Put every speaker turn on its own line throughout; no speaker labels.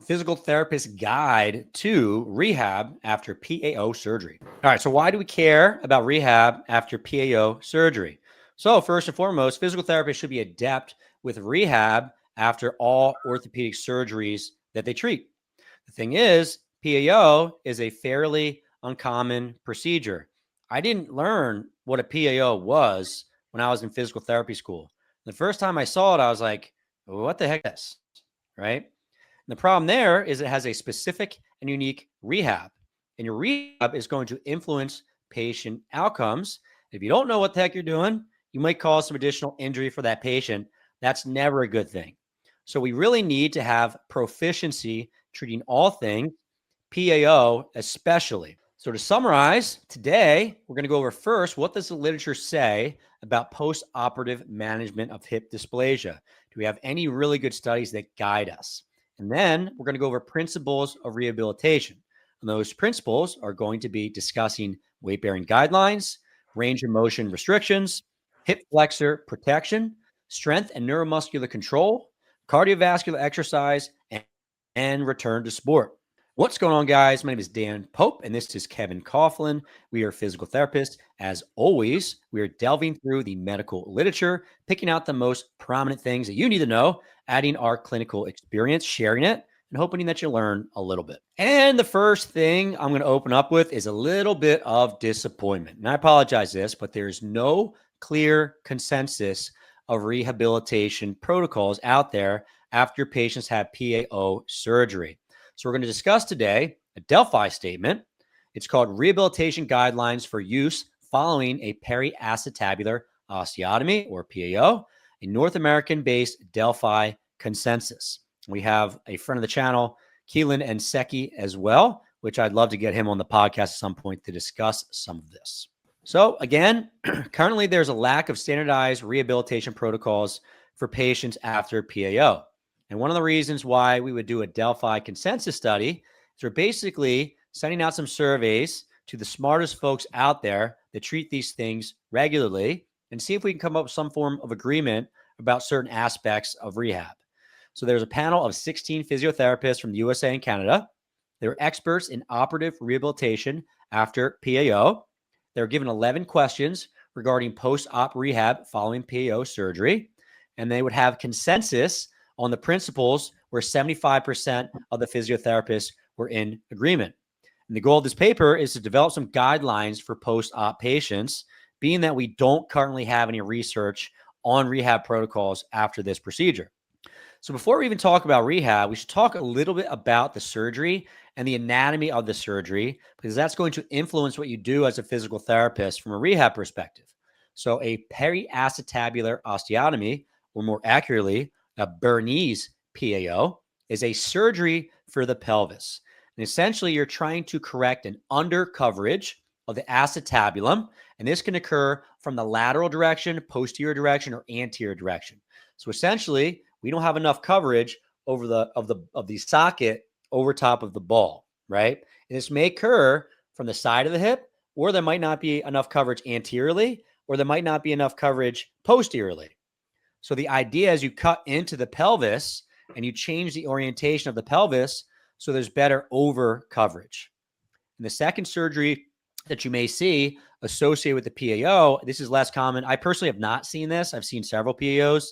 physical therapist guide to rehab after PAO surgery. All right, so why do we care about rehab after PAO surgery? So first and foremost, physical therapists should be adept with rehab after all orthopedic surgeries that they treat. The thing is, PAO is a fairly uncommon procedure. I didn't learn what a PAO was when I was in physical therapy school. The first time I saw it, I was like, what the heck is this? Right? And the problem there is it has a specific and unique rehab. And your rehab is going to influence patient outcomes. If you don't know what the heck you're doing, you might cause some additional injury for that patient. That's never a good thing. So we really need to have proficiency treating all things, PAO especially. So to summarize, today we're going to go over first, what does the literature say about post-operative management of hip dysplasia? Do we have any really good studies that guide us? And then we're going to go over principles of rehabilitation. And those principles are going to be discussing weight-bearing guidelines, range of motion restrictions, hip flexor protection, strength and neuromuscular control, cardiovascular exercise, and return to sport. What's going on, guys? My name is Dan Pope, and this is Kevin Coughlin. We are physical therapists. As always, we are delving through the medical literature, picking out the most prominent things that you need to know, adding our clinical experience, sharing it, and hoping that you learn a little bit. And the first thing I'm going to open up with is a little bit of disappointment. And I apologize this, but there's no clear consensus of rehabilitation protocols out there after patients have PAO surgery. So we're going to discuss today a Delphi statement. It's called Rehabilitation Guidelines for Use Following a Periacetabular Osteotomy, or PAO, a North American-based Delphi consensus. We have a friend of the channel, Keelan and Seki, as well, which I'd love to get him on the podcast at some point to discuss some of this. So again, currently there's a lack of standardized rehabilitation protocols for patients after PAO. And one of the reasons why we would do a Delphi consensus study is we're basically sending out some surveys to the smartest folks out there that treat these things regularly and see if we can come up with some form of agreement about certain aspects of rehab. So there's a panel of 16 physiotherapists from the USA and Canada. They're experts in operative rehabilitation after PAO. They're given 11 questions regarding post-op rehab following PAO surgery, and they would have consensus on the principles where 75% of the physiotherapists were in agreement. And the goal of this paper is to develop some guidelines for post-op patients, being that we don't currently have any research on rehab protocols after this procedure. So before we even talk about rehab, we should talk a little bit about the surgery and the anatomy of the surgery, because that's going to influence what you do as a physical therapist from a rehab perspective. So a periacetabular osteotomy, or more accurately, a Bernese PAO, is a surgery for the pelvis. And essentially, you're trying to correct an undercoverage of the acetabulum, and this can occur from the lateral direction, posterior direction, or anterior direction. So essentially, we don't have enough coverage over the socket over top of the ball, right? And this may occur from the side of the hip, or there might not be enough coverage anteriorly, or there might not be enough coverage posteriorly. So the idea is you cut into the pelvis and you change the orientation of the pelvis so there's better over coverage. And the second surgery that you may see associated with the PAO, this is less common. I personally have not seen this. I've seen several PAOs,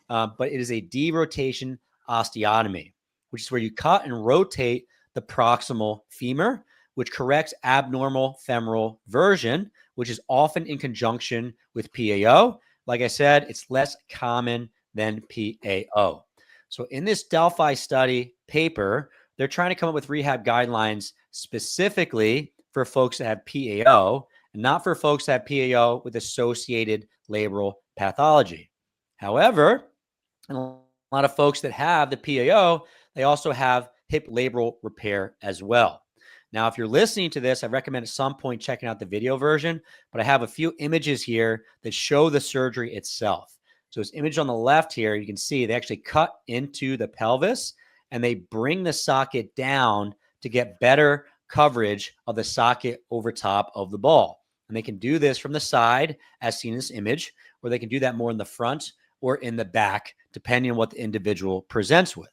but it is a derotation osteotomy, which is where you cut and rotate the proximal femur, which corrects abnormal femoral version, which is often in conjunction with PAO. Like I said, it's less common than PAO. So in this Delphi study paper, they're trying to come up with rehab guidelines specifically for folks that have PAO, and not for folks that have PAO with associated labral pathology. However, a lot of folks that have the PAO, they also have hip labral repair as well. Now, if you're listening to this, I recommend at some point checking out the video version, but I have a few images here that show the surgery itself. So this image on the left here, you can see they actually cut into the pelvis and they bring the socket down to get better coverage of the socket over top of the ball. And they can do this from the side, as seen in this image, or they can do that more in the front or in the back, depending on what the individual presents with.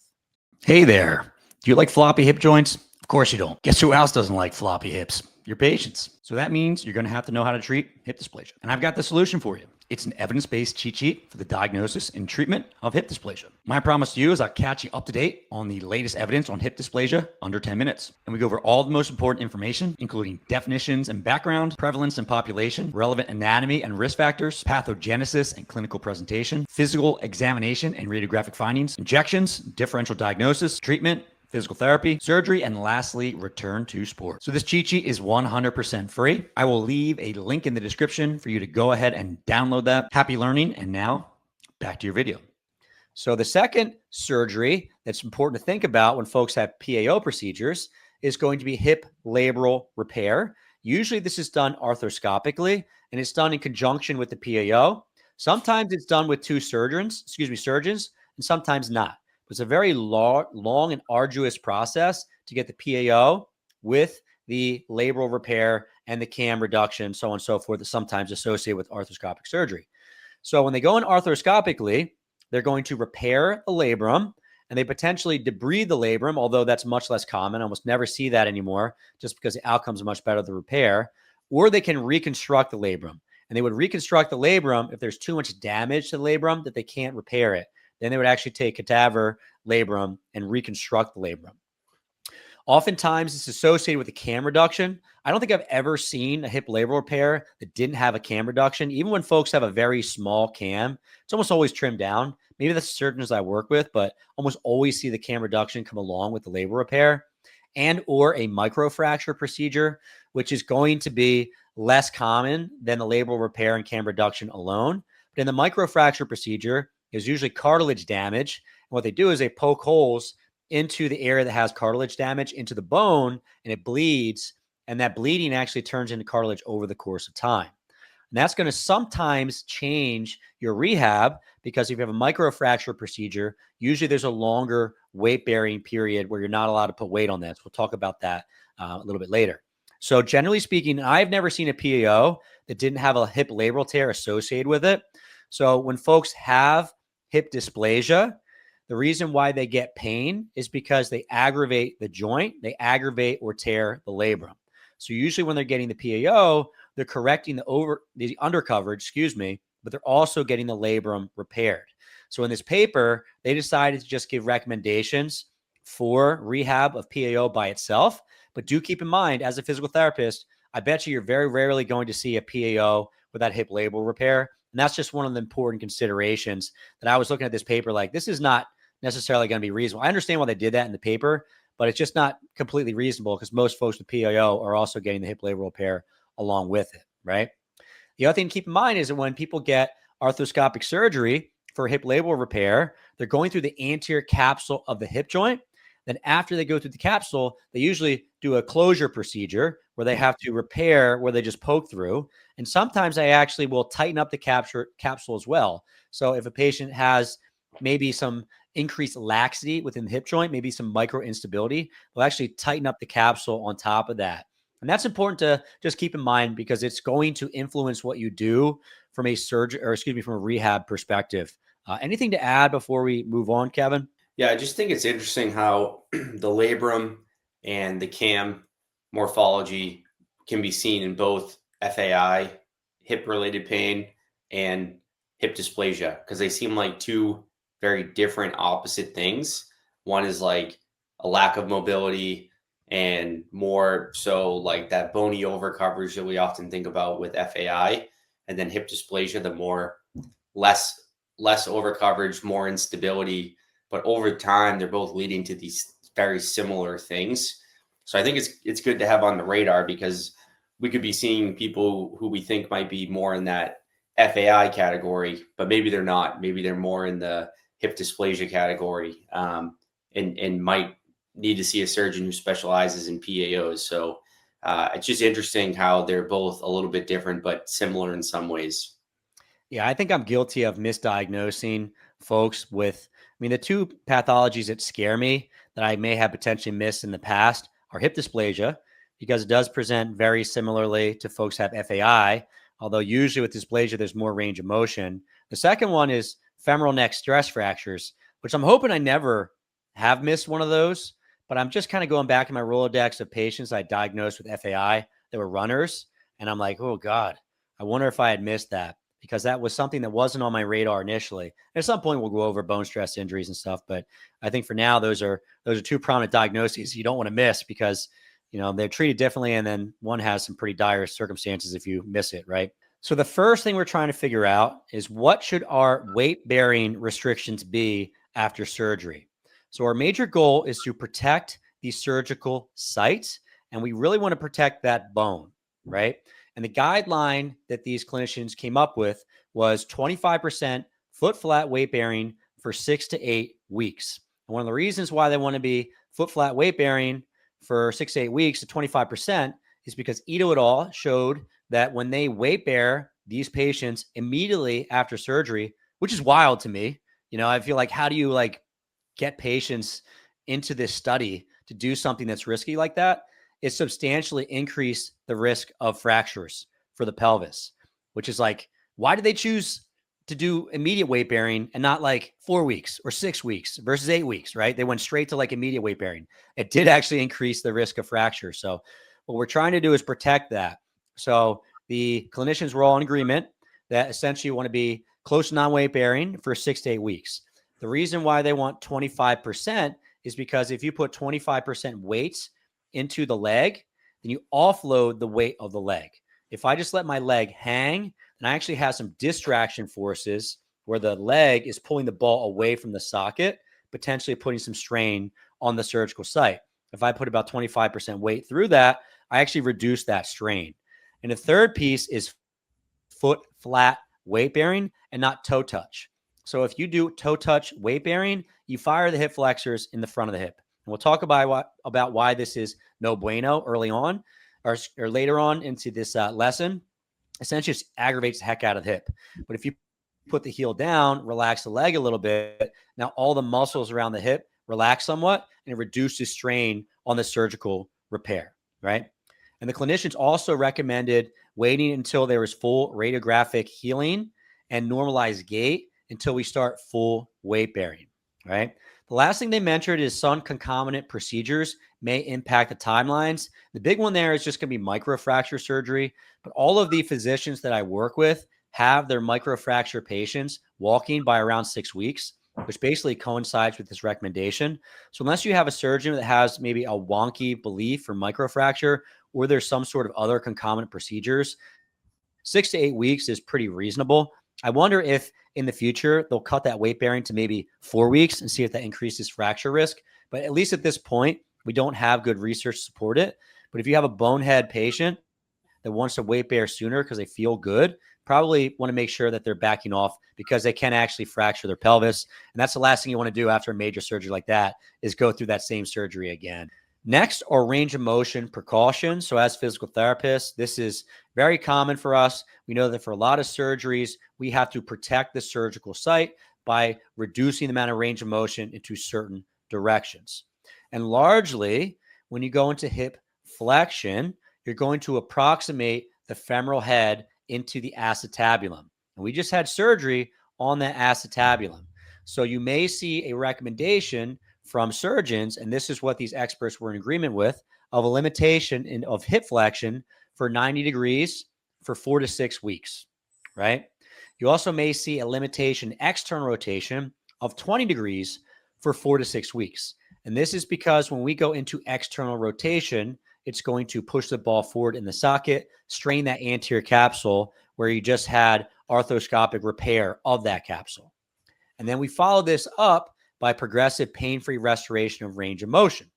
Hey there. Do you like floppy hip joints? Of course you don't. Guess who else doesn't like floppy hips? Your patients. So that means you're going to have to know how to treat hip dysplasia. And I've got the solution for you. It's an evidence-based cheat sheet for the diagnosis and treatment of hip dysplasia. My promise to you is I'll catch you up to date on the latest evidence on hip dysplasia under 10 minutes. And we go over all the most important information, including definitions and background, prevalence and population, relevant anatomy and risk factors, pathogenesis and clinical presentation, physical examination and radiographic findings, injections, differential diagnosis, treatment, physical therapy, surgery, and lastly, return to sport. So this cheat sheet is 100% free. I will leave a link in the description for you to go ahead and download that. Happy learning. And now back to your video. So the second surgery that's important to think about when folks have PAO procedures is going to be hip labral repair. Usually this is done arthroscopically and it's done in conjunction with the PAO. Sometimes it's done with two surgeons, and sometimes not. It's a very long and arduous process to get the PAO with the labral repair and the cam reduction, so on and so forth, that's sometimes associated with arthroscopic surgery. So when they go in arthroscopically, they're going to repair the labrum and they potentially debride the labrum, although that's much less common. I almost never see that anymore just because the outcomes are much better with the repair. Or they can reconstruct the labrum. And they would reconstruct the labrum if there's too much damage to the labrum that they can't repair it. Then they would actually take cadaver labrum and reconstruct the labrum. Oftentimes, it's associated with a cam reduction. I don't think I've ever seen a hip labral repair that didn't have a cam reduction. Even when folks have a very small cam, it's almost always trimmed down. Maybe that's surgeons I work with, but almost always see the cam reduction come along with the labral repair and or a microfracture procedure, which is going to be less common than the labral repair and cam reduction alone. But in the microfracture procedure, there's usually cartilage damage. And what they do is they poke holes into the area that has cartilage damage into the bone and it bleeds. And that bleeding actually turns into cartilage over the course of time. And that's going to sometimes change your rehab because if you have a microfracture procedure, usually there's a longer weight bearing period where you're not allowed to put weight on this. We'll talk about that a little bit later. So generally speaking, I've never seen a PAO that didn't have a hip labral tear associated with it. So when folks have hip dysplasia, the reason why they get pain is because they aggravate the joint, they aggravate or tear the labrum. So usually when they're getting the PAO, they're correcting the undercoverage, but they're also getting the labrum repaired. So in this paper, they decided to just give recommendations for rehab of PAO by itself. But do keep in mind, as a physical therapist, I bet you're very rarely going to see a PAO without hip labral repair. And that's just one of the important considerations that I was looking at this paper like, this is not necessarily going to be reasonable. I understand why they did that in the paper, but it's just not completely reasonable because most folks with PAO are also getting the hip labral repair along with it, right? The other thing to keep in mind is that when people get arthroscopic surgery for hip labral repair, they're going through the anterior capsule of the hip joint. Then after they go through the capsule, they usually do a closure procedure where they have to repair where they just poke through. And sometimes I actually will tighten up the capsule as well. So if a patient has maybe some increased laxity within the hip joint, maybe some micro instability, they'll actually tighten up the capsule on top of that. And that's important to just keep in mind because it's going to influence what you do from a from a rehab perspective. Anything to add before we move on, Kevin?
Yeah, I just think it's interesting how the labrum and the cam morphology can be seen in both FAI, hip-related pain, and hip dysplasia, because they seem like two very different opposite things. One is like a lack of mobility and more so like that bony overcoverage that we often think about with FAI, and then hip dysplasia, the more less overcoverage, more instability. But over time, they're both leading to these very similar things. So I think it's good to have on the radar because we could be seeing people who we think might be more in that FAI category, but maybe they're not. Maybe they're more in the hip dysplasia category, and might need to see a surgeon who specializes in PAOs. So it's just interesting how they're both a little bit different, but similar in some ways.
Yeah, I think I'm guilty of misdiagnosing folks with, the two pathologies that scare me that I may have potentially missed in the past are hip dysplasia, because it does present very similarly to folks who have FAI, although usually with dysplasia, there's more range of motion. The second one is femoral neck stress fractures, which I'm hoping I never have missed one of those but I'm just kind of going back in my Rolodex of patients I diagnosed with FAI that were runners. And I'm like, oh God, I wonder if I had missed that, because that was something that wasn't on my radar initially. And at some point we'll go over bone stress injuries and stuff. But I think for now, those are two prominent diagnoses you don't want to miss, because, they're treated differently. And then one has some pretty dire circumstances if you miss it, right? So the first thing we're trying to figure out is, what should our weight bearing restrictions be after surgery? So our major goal is to protect the surgical site, and we really want to protect that bone, right? And the guideline that these clinicians came up with was 25% foot flat weight bearing for 6 to 8 weeks. And one of the reasons why they want to be foot flat weight bearing for 6 to 8 weeks at 25% is because Ito et al. Showed that when they weight bear these patients immediately after surgery, which is wild to me. I feel like, how do you get patients into this study to do something that's risky like that? It substantially increased the risk of fractures for the pelvis, which is why did they choose to do immediate weight bearing and not 4 weeks or 6 weeks versus 8 weeks, right? They went straight to immediate weight bearing. It did actually increase the risk of fracture. So what we're trying to do is protect that. So the clinicians were all in agreement that essentially you want to be close to non-weight bearing for 6 to 8 weeks. The reason why they want 25% is because if you put 25% weight into the leg, then you offload the weight of the leg. If I just let my leg hang, then I actually have some distraction forces where the leg is pulling the ball away from the socket, potentially putting some strain on the surgical site. If I put about 25% weight through that, I actually reduce that strain. And the third piece is foot flat weight bearing and not toe touch. So if you do toe touch weight bearing, you fire the hip flexors in the front of the hip. And we'll talk about why this is no bueno early on or later on into this lesson. Essentially, just aggravates the heck out of the hip. But if you put the heel down, relax the leg a little bit, now all the muscles around the hip relax somewhat, and it reduces strain on the surgical repair, right? And the clinicians also recommended waiting until there was full radiographic healing and normalized gait until we start full weight bearing, right? The last thing they mentioned is some concomitant procedures may impact the timelines. The big one there is just going to be microfracture surgery, but all of the physicians that I work with have their microfracture patients walking by around 6 weeks, which basically coincides with this recommendation. So unless you have a surgeon that has maybe a wonky belief for microfracture, or there's some sort of other concomitant procedures, 6 to 8 weeks is pretty reasonable. I wonder if in the future they'll cut that weight bearing to maybe 4 weeks and see if that increases fracture risk. But at least at this point, we don't have good research to support it. But if you have a bonehead patient that wants to weight bear sooner because they feel good, probably want to make sure that they're backing off, because they can actually fracture their pelvis. And that's the last thing you want to do after a major surgery like that, is go through that same surgery again. Next are range of motion precautions. So as physical therapists, this is very common for us. We know that for a lot of surgeries, we have to protect the surgical site by reducing the amount of range of motion into certain directions. And largely, when you go into hip flexion, you're going to approximate the femoral head into the acetabulum. And we just had surgery on that acetabulum. So you may see a recommendation from surgeons, and this is what these experts were in agreement with, of a limitation of hip flexion for 90 degrees for 4 to 6 weeks, right? You also may see a limitation external rotation of 20 degrees for 4 to 6 weeks. And this is because when we go into external rotation, it's going to push the ball forward in the socket, strain that anterior capsule where you just had arthroscopic repair of that capsule. And then we follow this up by progressive pain-free restoration of range of motion.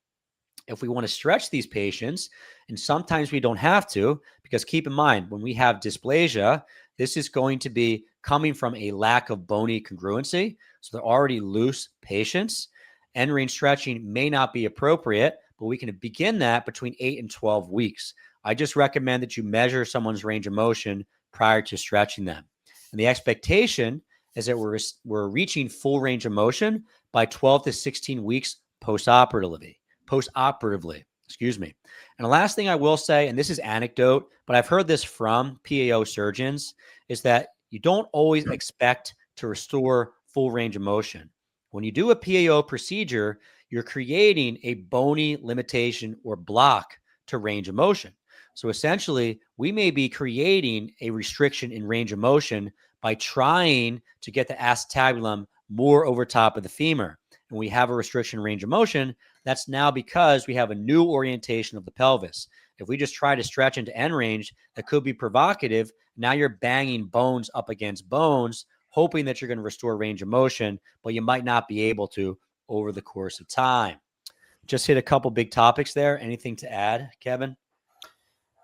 If we want to stretch these patients, and sometimes we don't have to, because keep in mind, when we have dysplasia, this is going to be coming from a lack of bony congruency. So they're already loose patients. End range stretching may not be appropriate, but we can begin that between 8 and 12 weeks. I just recommend that you measure someone's range of motion prior to stretching them. And the expectation is that we're reaching full range of motion by 12 to 16 weeks postoperatively, excuse me. And the last thing I will say, and this is anecdote, but I've heard this from PAO surgeons, is that you don't always expect to restore full range of motion. When you do a PAO procedure, you're creating a bony limitation or block to range of motion. So essentially, we may be creating a restriction in range of motion by trying to get the acetabulum more over top of the femur. And we have a restriction in range of motion. That's now because we have a new orientation of the pelvis. If we just try to stretch into end range, that could be provocative. Now you're banging bones up against bones, hoping that you're going to restore range of motion, but you might not be able to over the course of time. Just hit a couple big topics there. Anything to add, Kevin?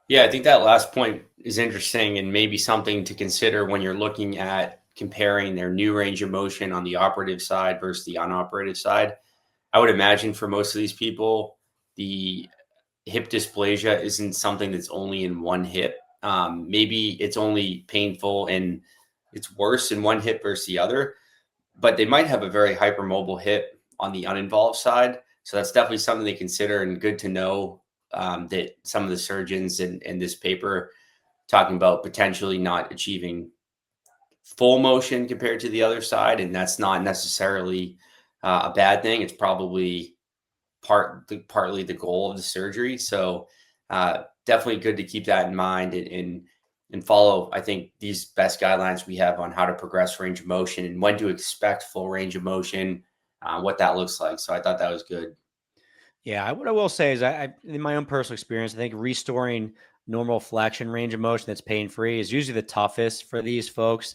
Yeah, I think that last point is interesting and maybe something to consider when you're looking at comparing their new range of motion on the operative side versus the unoperative side. I would imagine for most of these people, the hip dysplasia isn't something that's only in one hip. Maybe it's only painful and it's worse in one hip versus the other, but they might have a very hypermobile hip on the uninvolved side. So that's definitely something to consider, and good to know that some of the surgeons in this paper talking about potentially not achieving full motion compared to the other side. And that's not necessarily a bad thing. It's probably partly the goal of the surgery. So definitely good to keep that in mind and follow, I think, these best guidelines we have on how to progress range of motion and when to expect full range of motion, what that looks like. So I thought that was good.
Yeah, what I will say is, in my own personal experience, I think restoring normal flexion range of motion that's pain-free is usually the toughest for these folks.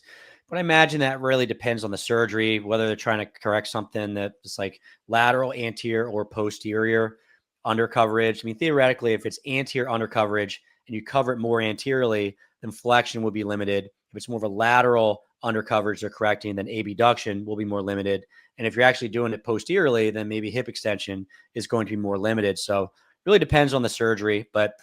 But I imagine that really depends on the surgery, whether they're trying to correct something that's like lateral, anterior, or posterior under coverage. I mean, theoretically, if it's anterior under coverage and you cover it more anteriorly, then flexion would be limited. If it's more of a lateral under coverage they're correcting, then abduction will be more limited. And if you're actually doing it posteriorly, then maybe hip extension is going to be more limited. So it really depends on the surgery. But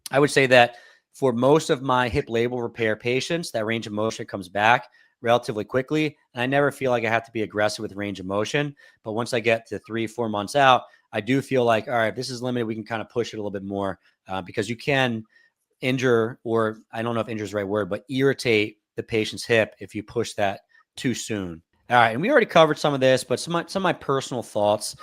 I would say that for most of my hip labral repair patients, that range of motion comes back relatively quickly. And I never feel like I have to be aggressive with range of motion. But once I get to 3-4 months out, I do feel like, all right, this is limited. We can kind of push it a little bit more because you can injure, or I don't know if injure is the right word, but irritate the patient's hip if you push that too soon. All right, and we already covered some of this, but some of my personal thoughts.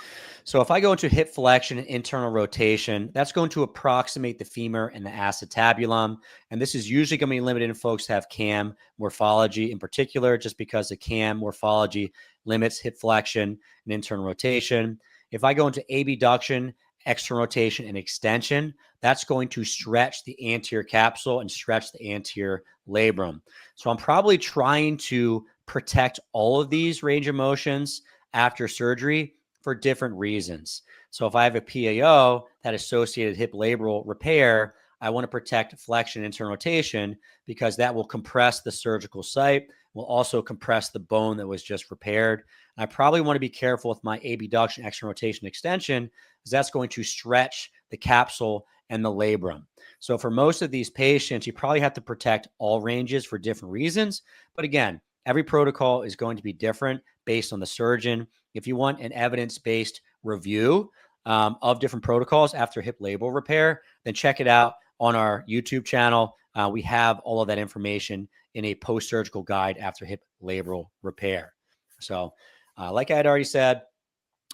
So if I go into hip flexion and internal rotation, that's going to approximate the femur and the acetabulum. And this is usually going to be limited in folks that have CAM morphology in particular, just because the CAM morphology limits hip flexion and internal rotation. If I go into abduction, external rotation, and extension, that's going to stretch the anterior capsule and stretch the anterior labrum. So I'm probably trying to protect all of these range of motions after surgery for different reasons. So if I have a PAO, that associated hip labral repair, I want to protect flexion and internal rotation because that will compress the surgical site, will also compress the bone that was just repaired. And I probably want to be careful with my abduction, external rotation, extension, because that's going to stretch the capsule and the labrum. So for most of these patients, you probably have to protect all ranges for different reasons. But again, every protocol is going to be different based on the surgeon. If you want an evidence-based review of different protocols after hip labral repair, then check it out on our YouTube channel. We have all of that information in a post-surgical guide after hip labral repair. So like I had already said,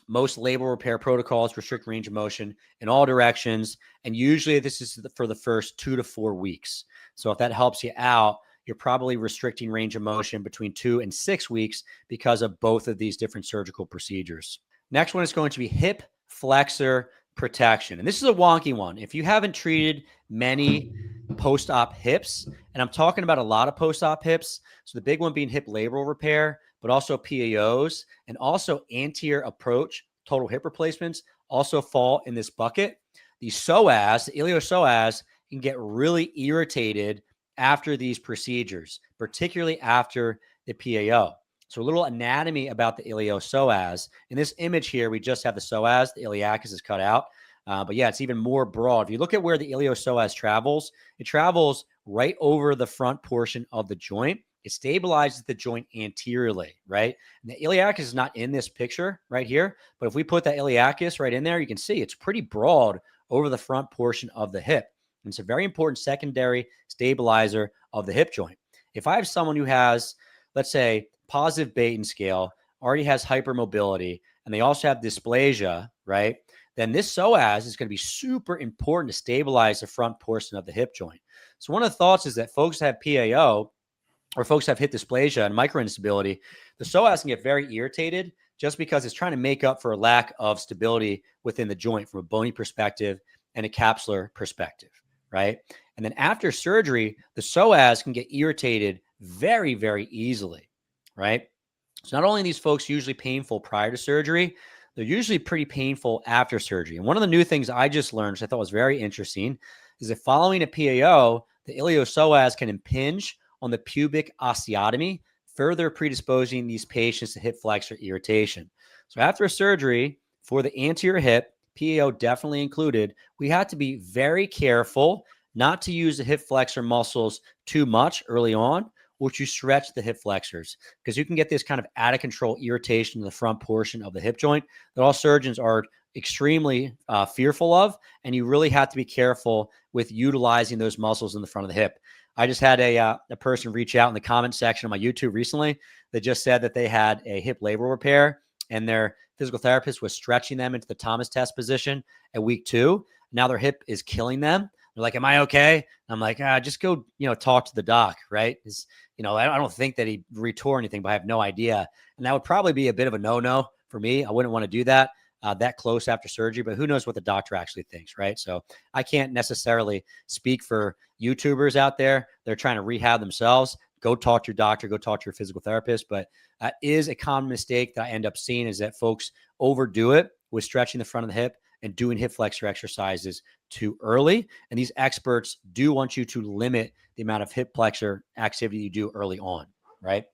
most labral repair protocols restrict range of motion in all directions. And usually this is for the first 2 to 4 weeks. So if that helps you out, you're probably restricting range of motion between 2 and 6 weeks because of both of these different surgical procedures. Next one is going to be hip flexor protection. And this is a wonky one. If you haven't treated many post-op hips, and I'm talking about a lot of post-op hips, so the big one being hip labral repair, but also PAOs and also anterior approach total hip replacements also fall in this bucket. The psoas, the iliopsoas, can get really irritated after these procedures, particularly after the PAO. So a little anatomy about the iliopsoas. In this image here, we just have the psoas, the iliacus is cut out. But yeah, it's even more broad. If you look at where the iliopsoas travels, it travels right over the front portion of the joint. It stabilizes the joint anteriorly, right? And the iliacus is not in this picture right here, but if we put that iliacus right in there, you can see it's pretty broad over the front portion of the hip. And it's a very important secondary stabilizer of the hip joint. If I have someone who has, let's say, positive Batten scale, already has hypermobility, and they also have dysplasia, right, then this psoas is going to be super important to stabilize the front portion of the hip joint. So one of the thoughts is that folks that have PAO or folks have hip dysplasia and micro instability, the psoas can get very irritated just because it's trying to make up for a lack of stability within the joint from a bony perspective and a capsular perspective, right? And then after surgery, the psoas can get irritated very, very easily, right? So not only are these folks usually painful prior to surgery, they're usually pretty painful after surgery. And one of the new things I just learned, which I thought was very interesting, is that following a PAO, the iliopsoas can impinge on the pubic osteotomy, further predisposing these patients to hip flexor irritation. So after a surgery for the anterior hip, PAO definitely included, we had to be very careful not to use the hip flexor muscles too much early on, or to stretch the hip flexors, because you can get this kind of out of control irritation in the front portion of the hip joint that all surgeons are extremely fearful of. And you really have to be careful with utilizing those muscles in the front of the hip. I just had a person reach out in the comment section of my YouTube recently that just said that they had a hip labral repair and their physical therapist was stretching them into the Thomas test position at week 2. Now their hip is killing them. They're like, am I okay? I'm like, just go, talk to the doc, right? I don't think that he retore anything, but I have no idea. And that would probably be a bit of a no-no for me. I wouldn't want to do that that close after surgery, but who knows what the doctor actually thinks, right? So I can't necessarily speak for YouTubers out there. They're trying to rehab themselves. Go talk to your doctor, go talk to your physical therapist. But is a common mistake that I end up seeing is that folks overdo it with stretching the front of the hip and doing hip flexor exercises too early. And these experts do want you to limit the amount of hip flexor activity you do early on, right?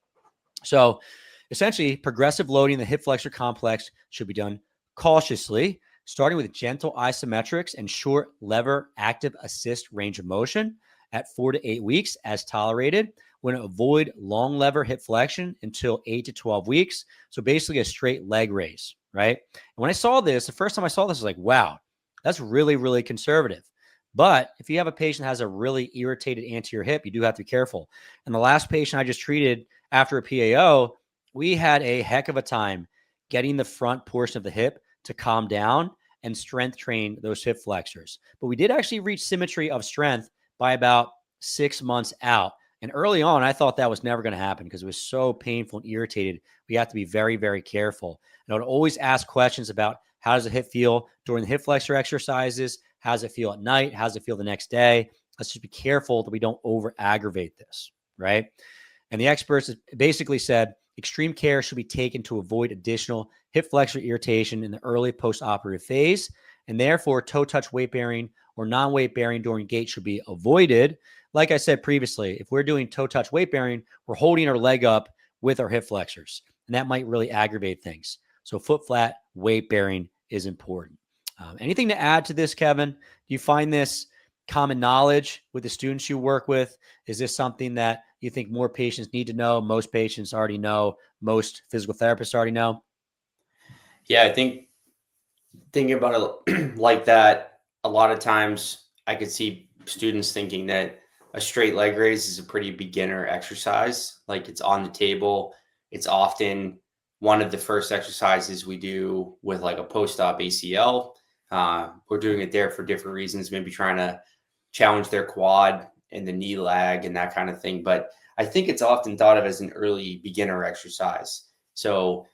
So essentially, progressive loading the hip flexor complex should be done cautiously, starting with gentle isometrics and short lever active assist range of motion at 4 to 8 weeks as tolerated. When avoid long lever hip flexion until 8 to 12 weeks. So basically a straight leg raise, right? And when I saw this, the first time I saw this, I was like, wow, that's really, really conservative. But if you have a patient that has a really irritated anterior hip, you do have to be careful. And the last patient I just treated after a PAO, we had a heck of a time getting the front portion of the hip to calm down and strength train those hip flexors. But we did actually reach symmetry of strength by about 6 months out. And early on, I thought that was never going to happen because it was so painful and irritated. We have to be very, very careful. And I would always ask questions about how does the hip feel during the hip flexor exercises? How does it feel at night? How does it feel the next day? Let's just be careful that we don't over aggravate this, right? And the experts basically said extreme care should be taken to avoid additional hip flexor irritation in the early post-operative phase. And therefore, toe touch weight bearing or non-weight bearing during gait should be avoided. Like I said previously, if we're doing toe touch weight bearing, we're holding our leg up with our hip flexors, and that might really aggravate things. So foot flat weight bearing is important. Anything to add to this, Kevin? Do you find this common knowledge with the students you work with? Is this something that you think more patients need to know? Most patients already know. Most physical therapists already know.
Yeah, I think thinking about it like that, a lot of times I could see students thinking that a straight leg raise is a pretty beginner exercise. Like it's on the table. It's often one of the first exercises we do with like a post-op ACL. We're doing it there for different reasons, maybe trying to challenge their quad and the knee lag and that kind of thing. But I think it's often thought of as an early beginner exercise. So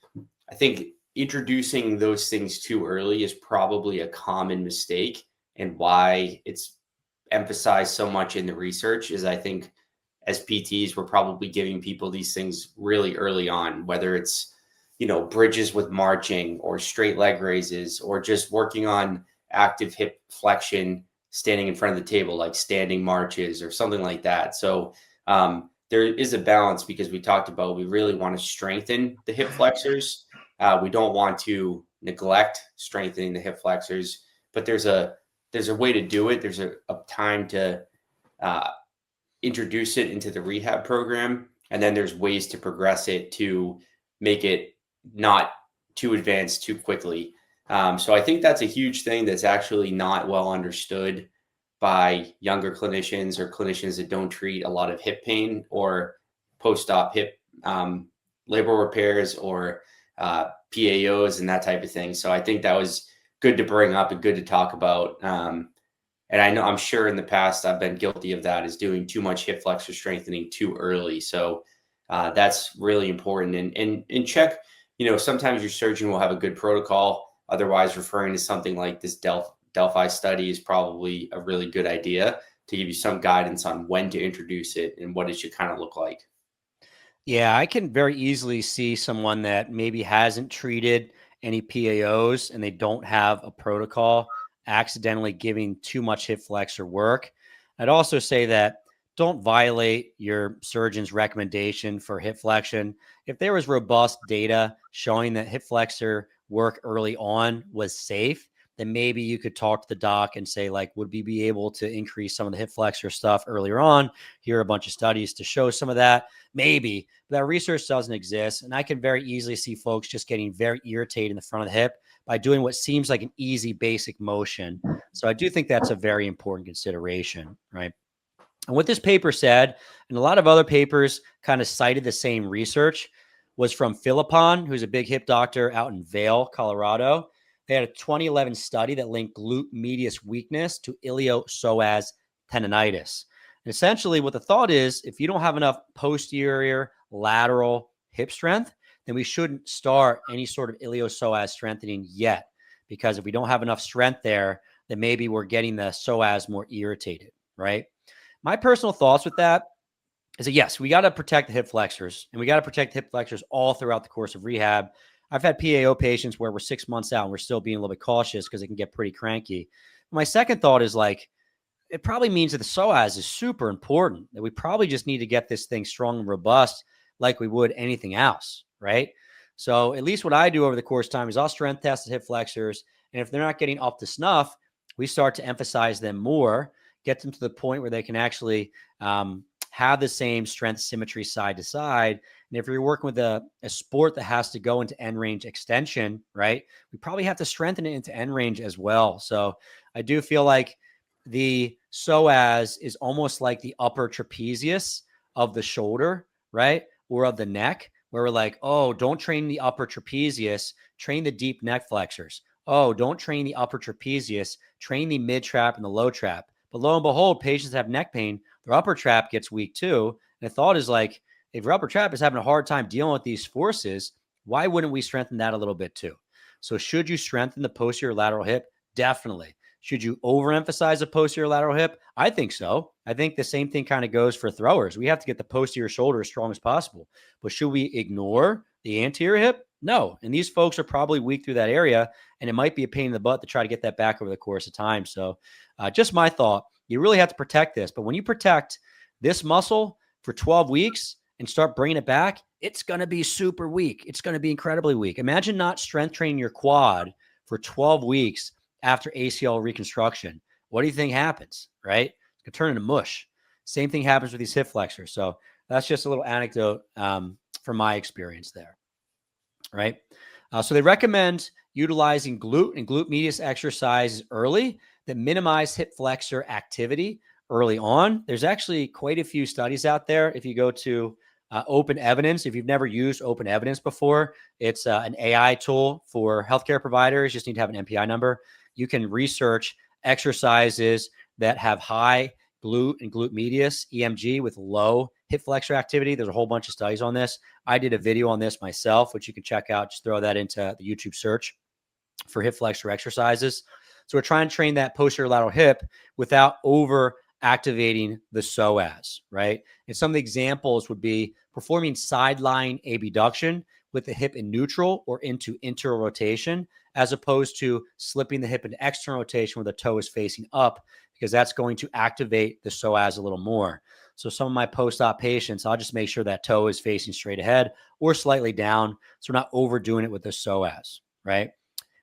I think introducing those things too early is probably a common mistake, and why it's emphasized so much in the research is I think as PTs, we're probably giving people these things really early on, whether it's, bridges with marching or straight leg raises, or just working on active hip flexion, standing in front of the table, like standing marches or something like that. So there is a balance, because we talked about, we really want to strengthen the hip flexors. We don't want to neglect strengthening the hip flexors, but there's a way to do it. There's a time to introduce it into the rehab program. And then there's ways to progress it to make it not too advanced too quickly. So I think that's a huge thing that's actually not well understood by younger clinicians or clinicians that don't treat a lot of hip pain or post-op hip labral repairs or PAOs and that type of thing. So I think that was good to bring up and good to talk about. And I'm sure in the past I've been guilty of that, is doing too much hip flexor strengthening too early. So that's really important. And check, sometimes your surgeon will have a good protocol. Otherwise, referring to something like this Delphi study is probably a really good idea to give you some guidance on when to introduce it and what it should kind of look like.
Yeah, I can very easily see someone that maybe hasn't treated any PAOs and they don't have a protocol accidentally giving too much hip flexor work. I'd also say that don't violate your surgeon's recommendation for hip flexion. If there was robust data showing that hip flexor work early on was safe, then maybe you could talk to the doc and say, like, would we be able to increase some of the hip flexor stuff earlier on? Here are a bunch of studies to show some of that. Maybe, but that research doesn't exist. And I can very easily see folks just getting very irritated in the front of the hip by doing what seems like an easy, basic motion. So I do think that's a very important consideration, right? And what this paper said, and a lot of other papers kind of cited the same research, was from Philippon, who's a big hip doctor out in Vail, Colorado. They had a 2011 study that linked glute medius weakness to iliopsoas tendonitis. And essentially, what the thought is, if you don't have enough posterior lateral hip strength, then we shouldn't start any sort of iliopsoas strengthening yet. Because if we don't have enough strength there, then maybe we're getting the psoas more irritated, right? My personal thoughts with that is that, yes, we got to protect the hip flexors, and we got to protect hip flexors all throughout the course of rehab. I've had PAO patients where we're 6 months out and we're still being a little bit cautious because they can get pretty cranky. My second thought is, like, it probably means that the psoas is super important, that we probably just need to get this thing strong and robust like we would anything else, right? So at least what I do over the course of time is I'll strength test the hip flexors, and if they're not getting up to snuff, we start to emphasize them more, get them to the point where they can actually have the same strength symmetry side to side. And if you're working with a sport that has to go into end range extension, right, we probably have to strengthen it into end range as well. So I do feel like the psoas is almost like the upper trapezius of the shoulder, right, or of the neck, where we're like, oh, don't train the upper trapezius, train the deep neck flexors. Oh, don't train the upper trapezius, train the mid trap and the low trap. But lo and behold, patients that have neck pain, their upper trap gets weak too. And the thought is, like, if your upper trap is having a hard time dealing with these forces, why wouldn't we strengthen that a little bit too? So should you strengthen the posterior lateral hip? Definitely. Should you overemphasize the posterior lateral hip? I think so. I think the same thing kind of goes for throwers. We have to get the posterior shoulder as strong as possible. But should we ignore the anterior hip? No. And these folks are probably weak through that area, and it might be a pain in the butt to try to get that back over the course of time. So just my thought, you really have to protect this. But when you protect this muscle for 12 weeks and start bringing it back, it's going to be super weak. It's going to be incredibly weak. Imagine not strength training your quad for 12 weeks after ACL reconstruction. What do you think happens, right? It's going to turn into mush. Same thing happens with these hip flexors. So that's just a little anecdote from my experience there, right? So they recommend utilizing glute and glute medius exercises early that minimize hip flexor activity early on. There's actually quite a few studies out there. If you go to Open Evidence, if you've never used Open Evidence before, it's an AI tool for healthcare providers. You just need to have an MPI number. You can research exercises that have high glute and glute medius EMG with low hip flexor activity. There's a whole bunch of studies on this. I did a video on this myself, which you can check out. Just throw that into the YouTube search for hip flexor exercises. So we're trying to train that posterior lateral hip without over activating the psoas, right? And some of the examples would be performing sideline abduction with the hip in neutral or into internal rotation, as opposed to slipping the hip into external rotation where the toe is facing up, because that's going to activate the psoas a little more. So some of my post-op patients, I'll just make sure that toe is facing straight ahead or slightly down, so we're not overdoing it with the psoas, right?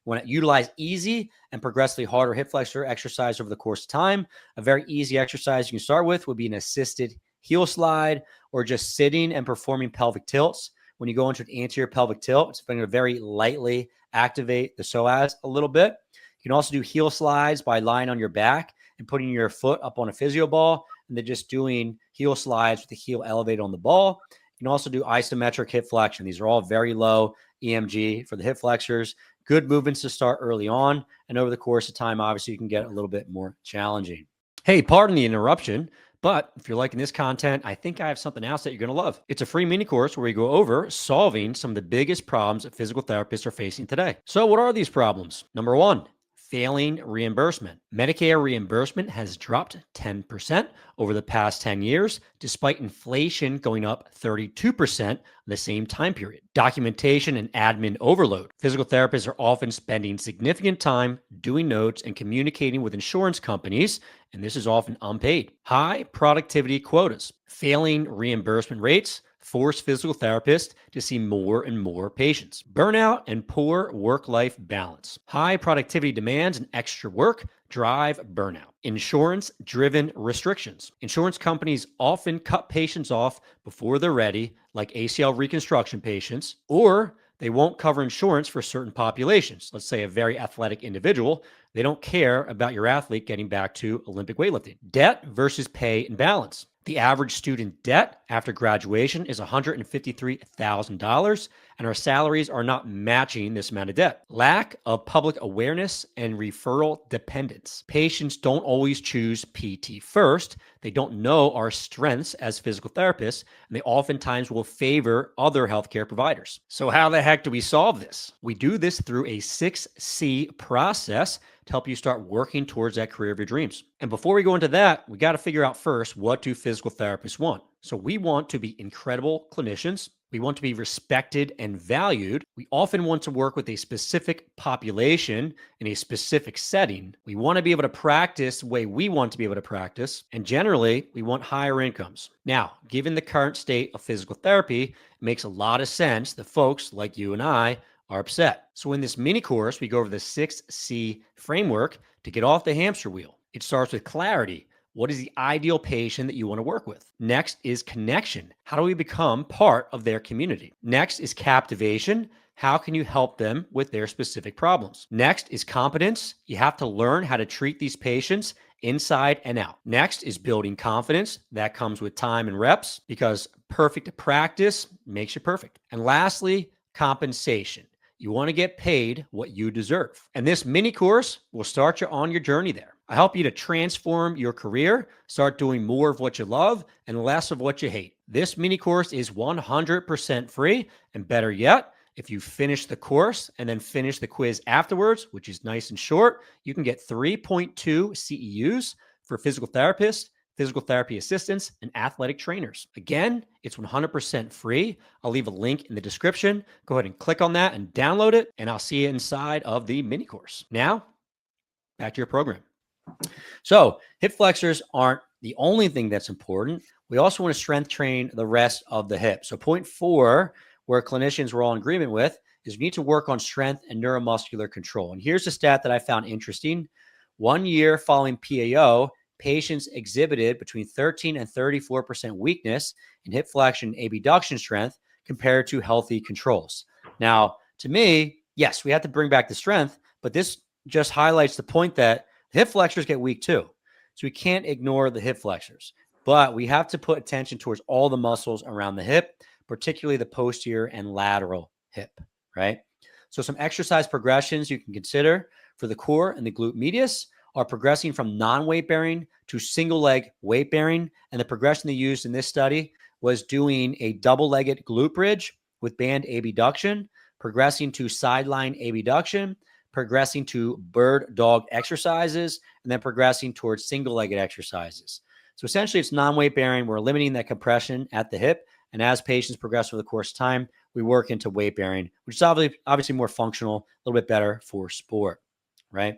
When it utilize easy and progressively harder hip flexor exercise over the course of time, a very easy exercise you can start with would be an assisted heel slide, or just sitting and performing pelvic tilts. When you go into an anterior pelvic tilt, it's going to very lightly activate the psoas a little bit. You can also do heel slides by lying on your back and putting your foot up on a physio ball, and then just doing heel slides with the heel elevated on the ball. You can also do isometric hip flexion. These are all very low EMG for the hip flexors. Good movements to start early on, and over the course of time, obviously, you can get a little bit more challenging. Hey, pardon the interruption, but if you're liking this content, I think I have something else that you're going to love. It's a free mini course where we go over solving some of the biggest problems that physical therapists are facing today. So, what are these problems? Number one, failing reimbursement. Medicare reimbursement has dropped 10% over the past 10 years, despite inflation going up 32% in the same time period. Documentation and admin overload. Physical therapists are often spending significant time doing notes and communicating with insurance companies, and this is often unpaid. High productivity quotas. Failing reimbursement rates force physical therapists to see more and more patients. Burnout and poor work-life balance. High productivity demands and extra work drive burnout. Insurance-driven restrictions. Insurance companies often cut patients off before they're ready, like ACL reconstruction patients, or they won't cover insurance for certain populations. Let's say a very athletic individual. They don't care about your athlete getting back to Olympic weightlifting. Debt versus pay and balance. The average student debt after graduation is $153,000, and our salaries are not matching this amount of debt. Lack of public awareness and referral dependence. Patients don't always choose PT first. They don't know our strengths as physical therapists, and they oftentimes will favor other healthcare providers. So how the heck do we solve this? We do this through a 6C process to help you start working towards that career of your dreams. And before we go into that, we got to figure out first, what do physical therapists want? So we want to be incredible clinicians. We want to be respected and valued. We often want to work with a specific population in a specific setting. We want to be able to practice the way we want to be able to practice. And generally, we want higher incomes. Now, given the current state of physical therapy, it makes a lot of sense that folks like you and I are upset. So in this mini course, we go over the 6C framework to get off the hamster wheel. It starts with clarity. What is the ideal patient that you want to work with? Next is connection. How do we become part of their community? Next is captivation. How can you help them with their specific problems? Next is competence. You have to learn how to treat these patients inside and out. Next is building confidence. That comes with time and reps, because perfect practice makes you perfect. And lastly, compensation. You want to get paid what you deserve. And this mini course will start you on your journey there. I help you to transform your career, start doing more of what you love and less of what you hate. This mini course is 100% free. And better yet, if you finish the course and then finish the quiz afterwards, which is nice and short, you can get 3.2 CEUs for physical therapists, physical therapy assistants, and athletic trainers. Again, it's 100% free. I'll leave a link in the description. Go ahead and click on that and download it, and I'll see you inside of the mini course. Now, back to your program. So hip flexors aren't the only thing that's important. We also want to strength train the rest of the hip. So point 4, where clinicians were all in agreement with, is you need to work on strength and neuromuscular control. And here's a stat that I found interesting. 1 year following PAO, patients exhibited between 13 and 34% weakness in hip flexion and abduction strength compared to healthy controls. Now, to me, yes, we have to bring back the strength, but this just highlights the point that hip flexors get weak too. So we can't ignore the hip flexors, but we have to put attention towards all the muscles around the hip, particularly the posterior and lateral hip, right? So some exercise progressions you can consider for the core and the glute medius are progressing from non-weight bearing to single leg weight bearing. And the progression they used in this study was doing a double-legged glute bridge with band abduction, progressing to sideline abduction, progressing to bird dog exercises, and then progressing towards single-legged exercises. So essentially it's non-weight bearing. We're limiting that compression at the hip. And as patients progress over the course of time, we work into weight bearing, which is obviously more functional, a little bit better for sport, right?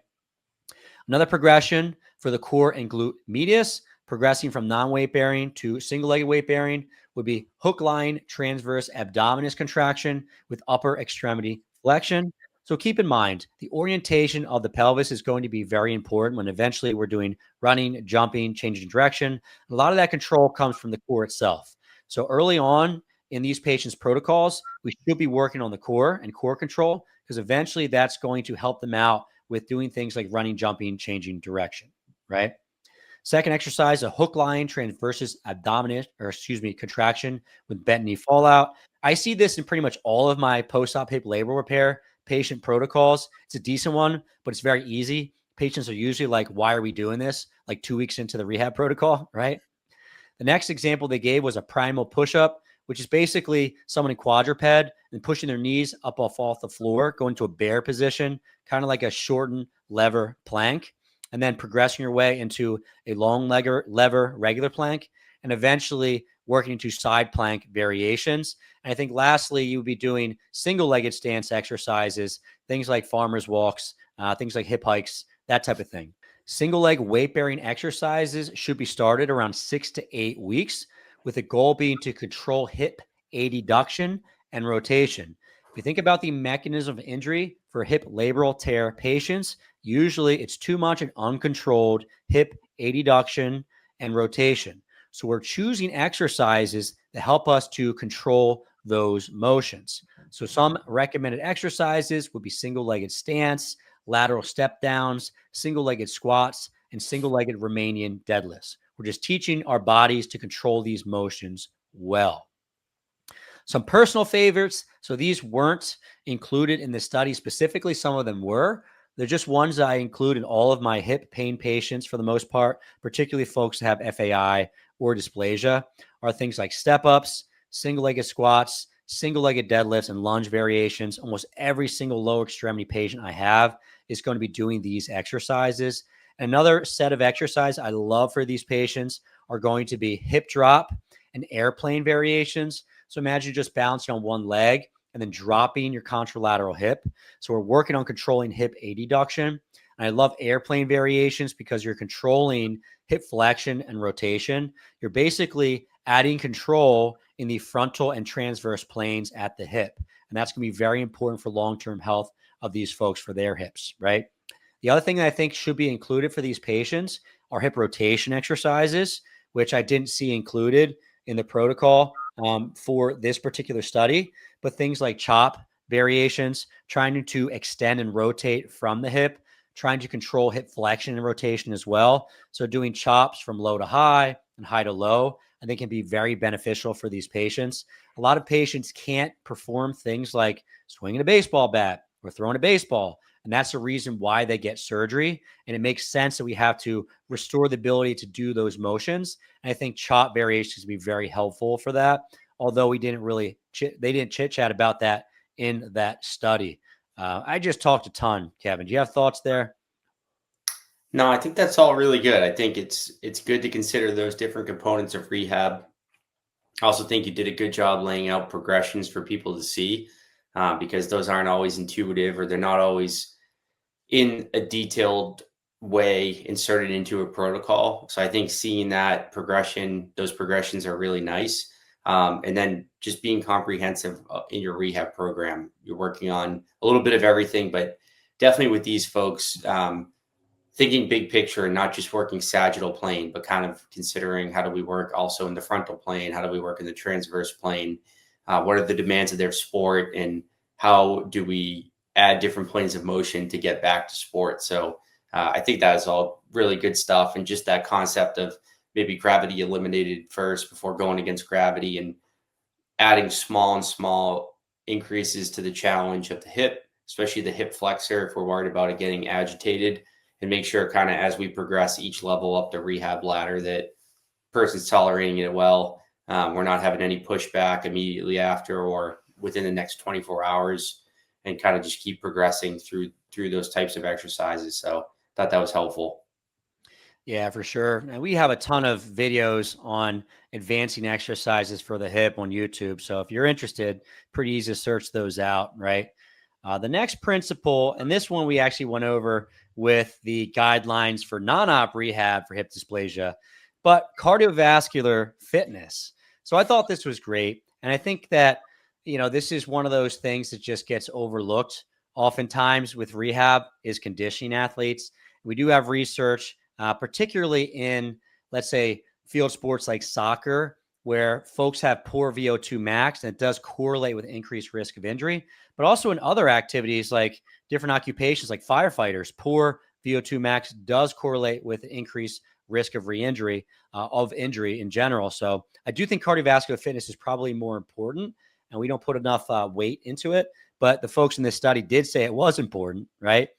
Another progression for the core and glute medius, progressing from non-weight bearing to single-legged weight bearing, would be hook line transverse abdominis contraction with upper extremity flexion. So keep in mind, the orientation of the pelvis is going to be very important when eventually we're doing running, jumping, changing direction. A lot of that control comes from the core itself. So early on in these patients' protocols, we should be working on the core and core control, because eventually that's going to help them out with doing things like running, jumping, changing direction, right? Second exercise, a hook line transversus abdominis, contraction with bent knee fallout. I see this in pretty much all of my post-op hip labral repair patient protocols. It's a decent one, but it's very easy. Patients are usually like, why are we doing this? Like 2 weeks into the rehab protocol, right? The next example they gave was a primal push-up, which is basically someone in quadruped and pushing their knees up off the floor, going to a bear position, kind of like a shortened lever plank, and then progressing your way into a long lever regular plank, and eventually working into side plank variations. And I think lastly, you would be doing single-legged stance exercises, things like farmer's walks, things like hip hikes, that type of thing. Single leg weight bearing exercises should be started around 6 to 8 weeks, with the goal being to control hip adduction and rotation. If you think about the mechanism of injury for hip labral tear patients, usually it's too much and uncontrolled hip adduction and rotation. So we're choosing exercises that help us to control those motions. So some recommended exercises would be single-legged stance, lateral step downs, single-legged squats, and single-legged Romanian deadlifts. We're just teaching our bodies to control these motions well. Some personal favorites. So these weren't included in the study specifically. Some of them were. They're just ones that I include in all of my hip pain patients for the most part, particularly folks that have FAI or dysplasia, are things like step-ups, single-legged squats, single-legged deadlifts, and lunge variations. Almost every single lower extremity patient I have is going to be doing these exercises. Another set of exercise I love for these patients are going to be hip drop and airplane variations. So imagine just balancing on one leg and then dropping your contralateral hip. So we're working on controlling hip adduction. And I love airplane variations because you're controlling hip flexion and rotation. You're basically adding control in the frontal and transverse planes at the hip. And that's going to be very important for long-term health of these folks for their hips, right? The other thing that I think should be included for these patients are hip rotation exercises, which I didn't see included in the protocol for this particular study, but things like chop variations, trying to extend and rotate from the hip, trying to control hip flexion and rotation as well. So doing chops from low to high and high to low, I think can be very beneficial for these patients. A lot of patients can't perform things like swinging a baseball bat or throwing a baseball. And that's the reason why they get surgery. And it makes sense that we have to restore the ability to do those motions. And I think chop variations would be very helpful for that. Although they didn't chit chat about that in that study. I just talked a ton, Kevin. Do you have thoughts there?
No, I think that's all really good. I think it's good to consider those different components of rehab. I also think you did a good job laying out progressions for people to see, because those aren't always intuitive, or they're not always in a detailed way inserted into a protocol. So I think seeing that progression, those progressions are really nice. And then just being comprehensive in your rehab program. You're working on a little bit of everything, but definitely with these folks, thinking big picture and not just working sagittal plane, but kind of considering how do we work also in the frontal plane? How do we work in the transverse plane? What are the demands of their sport? And how do we add different planes of motion to get back to sport? So I think that is all really good stuff. And just that concept of maybe gravity eliminated first before going against gravity, and adding small increases to the challenge of the hip, especially the hip flexor if we're worried about it getting agitated, and make sure kind of as we progress each level up the rehab ladder that person's tolerating it well. We're not having any pushback immediately after or within the next 24 hours, and kind of just keep progressing through those types of exercises. So thought that was helpful.
Yeah, for sure. And we have a ton of videos on advancing exercises for the hip on YouTube. So if you're interested, pretty easy to search those out, right? The next principle, and this one we actually went over with the guidelines for non-op rehab for hip dysplasia, but cardiovascular fitness. So I thought this was great. And I think that, this is one of those things that just gets overlooked oftentimes with rehab is conditioning athletes. We do have research, particularly in, let's say, field sports like soccer, where folks have poor VO2 max, and it does correlate with increased risk of injury. But also in other activities like different occupations like firefighters, poor VO2 max does correlate with increased risk of re-injury, of injury in general. So I do think cardiovascular fitness is probably more important, and we don't put enough weight into it. but the folks in this study did say it was important, right?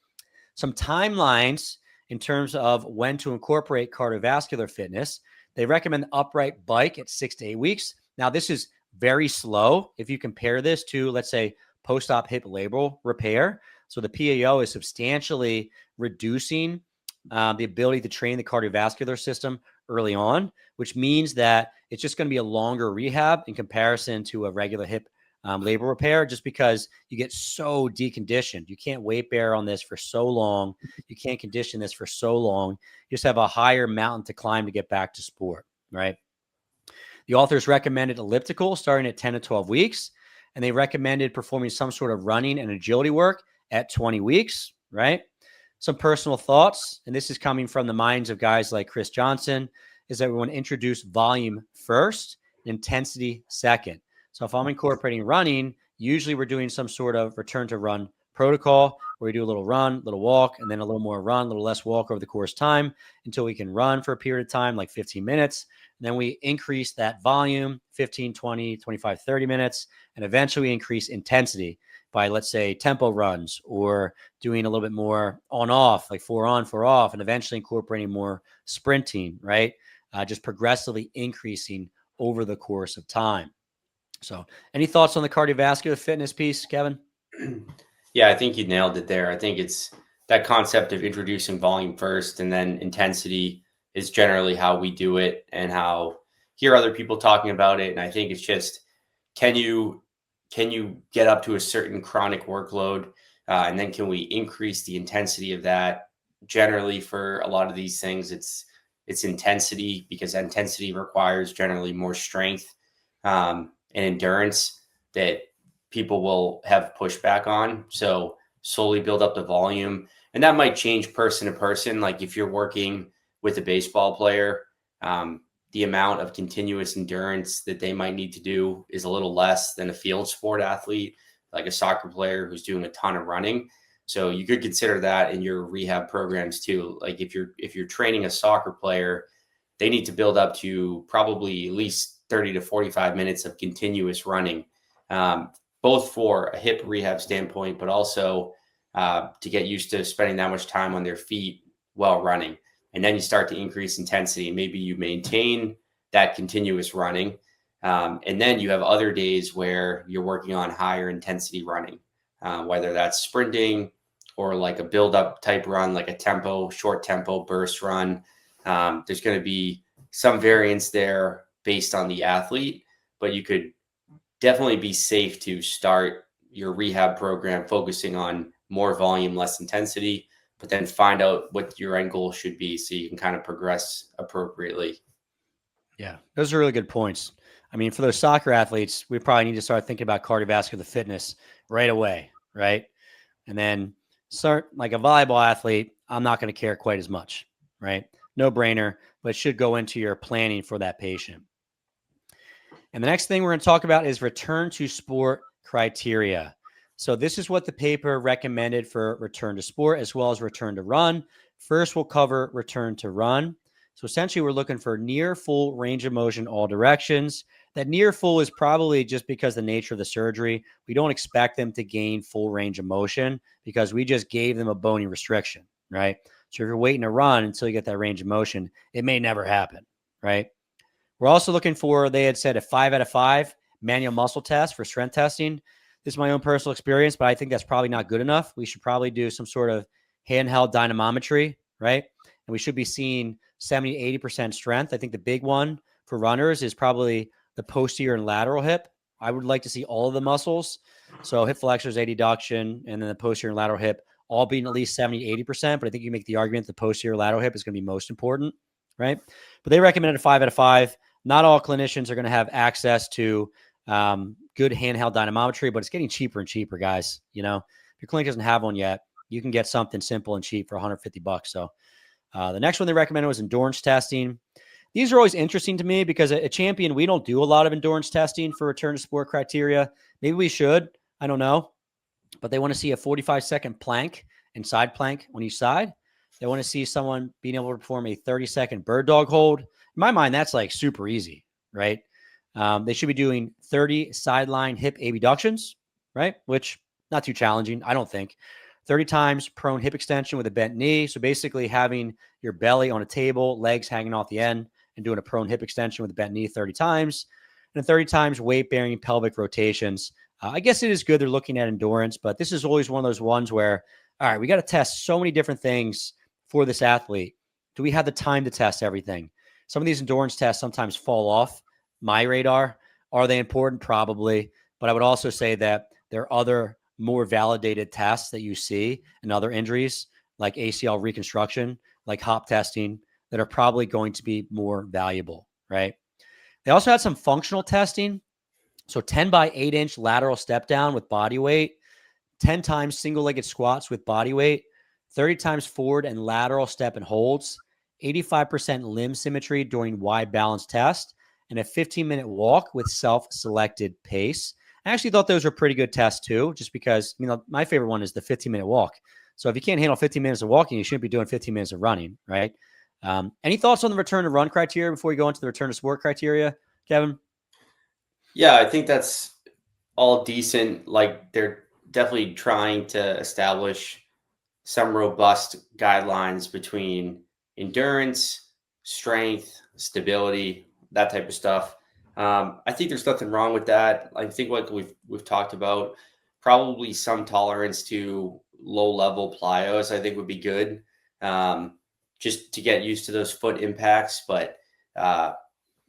Some timelines in terms of when to incorporate cardiovascular fitness. They recommend the upright bike at 6 to 8 weeks. Now, this is very slow if you compare this to, let's say, post-op hip labral repair. So the PAO is substantially reducing the ability to train the cardiovascular system early on, which means that it's just going to be a longer rehab in comparison to a regular hip labral repair, just because you get so deconditioned. You can't weight bear on this for so long. You can't condition this for so long. You just have a higher mountain to climb to get back to sport, right? The authors recommended elliptical starting at 10 to 12 weeks, and they recommended performing some sort of running and agility work at 20 weeks, right? Some personal thoughts, and this is coming from the minds of guys like Chris Johnson, is that we want to introduce volume first, intensity second. So if I'm incorporating running, usually we're doing some sort of return to run protocol where we do a little run, little walk, and then a little more run, a little less walk over the course of time until we can run for a period of time, like 15 minutes. And then we increase that volume, 15, 20, 25, 30 minutes, and eventually we increase intensity by, let's say, tempo runs or doing a little bit more on off, like 4 on, 4 off, and eventually incorporating more sprinting, right? Just progressively increasing over the course of time. So any thoughts on the cardiovascular fitness piece, Kevin?
Yeah, I think you nailed it there. I think it's that concept of introducing volume first and then intensity is generally how we do it and how hear other people talking about it. And I think it's just, can you get up to a certain chronic workload? And then can we increase the intensity of that? Generally for a lot of these things, it's intensity, because intensity requires generally more strength and endurance that people will have pushback on. So slowly build up the volume. And that might change person to person. Like if you're working with a baseball player, the amount of continuous endurance that they might need to do is a little less than a field sport athlete, like a soccer player who's doing a ton of running. So you could consider that in your rehab programs too. Like if you're training a soccer player, they need to build up to probably at least 30 to 45 minutes of continuous running, both for a hip rehab standpoint, but also to get used to spending that much time on their feet while running. And then you start to increase intensity. Maybe you maintain that continuous running. And then you have other days where you're working on higher intensity running, whether that's sprinting or like a build-up type run, like a short tempo burst run. There's going to be some variance there based on the athlete, but you could definitely be safe to start your rehab program focusing on more volume, less intensity, but then find out what your end goal should be so you can kind of progress appropriately.
Yeah, those are really good points. I mean, for those soccer athletes, we probably need to start thinking about cardiovascular fitness right away, right? And then start like a volleyball athlete, I'm not going to care quite as much, right? No brainer, but should go into your planning for that patient. And the next thing we're going to talk about is return to sport criteria. So this is what the paper recommended for return to sport as well as return to run. First, we'll cover return to run. So essentially, we're looking for near full range of motion all directions. That near full is probably just because the nature of the surgery. We don't expect them to gain full range of motion because we just gave them a bony restriction, right? So if you're waiting to run until you get that range of motion, it may never happen, right? We're also looking for, they had said, a 5 out of 5 manual muscle test for strength testing. This is my own personal experience, but I think that's probably not good enough. We should probably do some sort of handheld dynamometry, right? And we should be seeing 70 to 80% strength. I think the big one for runners is probably the posterior and lateral hip. I would like to see all of the muscles. So hip flexors, adduction, and then the posterior and lateral hip all being at least 70 to 80%. But I think you make the argument the posterior lateral hip is going to be most important, right? But they recommended a 5 out of 5. Not all clinicians are going to have access to good handheld dynamometry, but it's getting cheaper and cheaper, guys. You know, if your clinic doesn't have one yet, you can get something simple and cheap for $150. So the next one they recommended was endurance testing. These are always interesting to me because a champion, we don't do a lot of endurance testing for return to sport criteria. Maybe we should. I don't know. But they want to see a 45-second plank and side plank on each side. They want to see someone being able to perform a 30-second bird dog hold. In my mind, that's like super easy, right? They should be doing 30 sideline hip abductions, right? Which Not too challenging, I don't think. 30 times prone hip extension with a bent knee. So basically having your belly on a table, legs hanging off the end, and doing a prone hip extension with a bent knee 30 times. And 30 times weight-bearing pelvic rotations. I guess it is good they're looking at endurance, but this is always one of those ones where, all right, we got to test so many different things for this athlete. Do we have the time to test everything? Some of these endurance tests sometimes fall off my radar. Are they important? Probably. But I would also say that there are other more validated tests that you see in other injuries, like ACL reconstruction, like hop testing, that are probably going to be more valuable, right? They also had some functional testing. So 10 by 8-inch lateral step down with body weight, 10 times single-legged squats with body weight, 30 times forward and lateral step and holds, 85% limb symmetry during wide balance test, and a 15-minute walk with self-selected pace. I actually thought those were pretty good tests too, just because, my favorite one is the 15-minute walk. So if you can't handle 15 minutes of walking, you shouldn't be doing 15 minutes of running, right? Any thoughts on the return to run criteria before we go into the return to sport criteria, Kevin?
Yeah, I think that's all decent. Like, they're definitely trying to establish some robust guidelines between endurance, strength, stability, that type of stuff. I think there's nothing wrong with that. I think like we've talked about, probably some tolerance to low level plyos, I think would be good, just to get used to those foot impacts. But I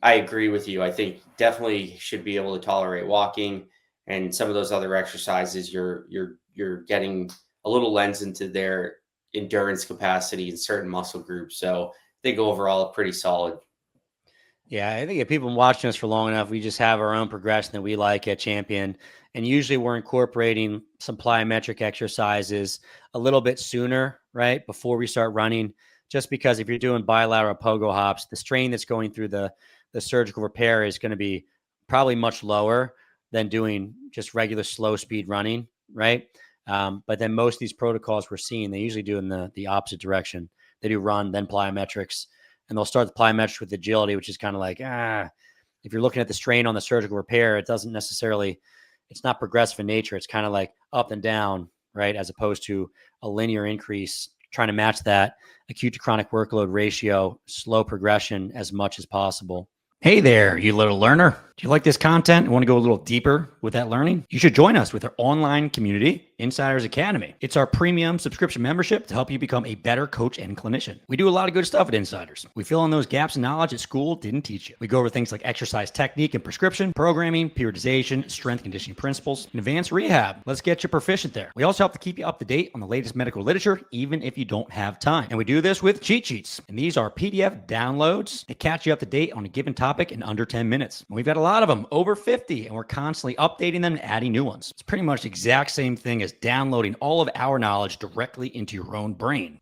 agree with you. I think definitely should be able to tolerate walking, and some of those other exercises. You're getting a little lens into their endurance capacity in certain muscle groups. So I think overall pretty solid.
Yeah, I think if people have been watching us for long enough, we just have our own progression that we like at Champion. And usually we're incorporating some plyometric exercises a little bit sooner, right? Before we start running, just because if you're doing bilateral pogo hops, the strain that's going through the surgical repair is going to be probably much lower than doing just regular slow speed running, right? But then most of these protocols we're seeing, they usually do in the opposite direction. They do run, then plyometrics. And they'll start the plyometrics with agility, which is kind of like, if you're looking at the strain on the surgical repair, it doesn't necessarily, it's not progressive in nature. It's kind of like up and down, right? As opposed to a linear increase, trying to match that acute to chronic workload ratio, slow progression as much as possible. Hey there, you little learner. Do you like this content and want to go a little deeper with that learning? You should join us with our online community, Insiders Academy. It's our premium subscription membership to help you become a better coach and clinician. We do a lot of good stuff at Insiders. We fill in those gaps in knowledge that school didn't teach you. We go over things like exercise technique and prescription, programming, periodization, strength conditioning principles, and advanced rehab. Let's get you proficient there. We also help to keep you up to date on the latest medical literature, even if you don't have time. And we do this with cheat sheets. And these are PDF downloads that catch you up to date on a given topic in under 10 minutes. And we've got a lot of them, over 50, and we're constantly updating them and adding new ones. It's pretty much the exact same thing as downloading all of our knowledge directly into your own brain.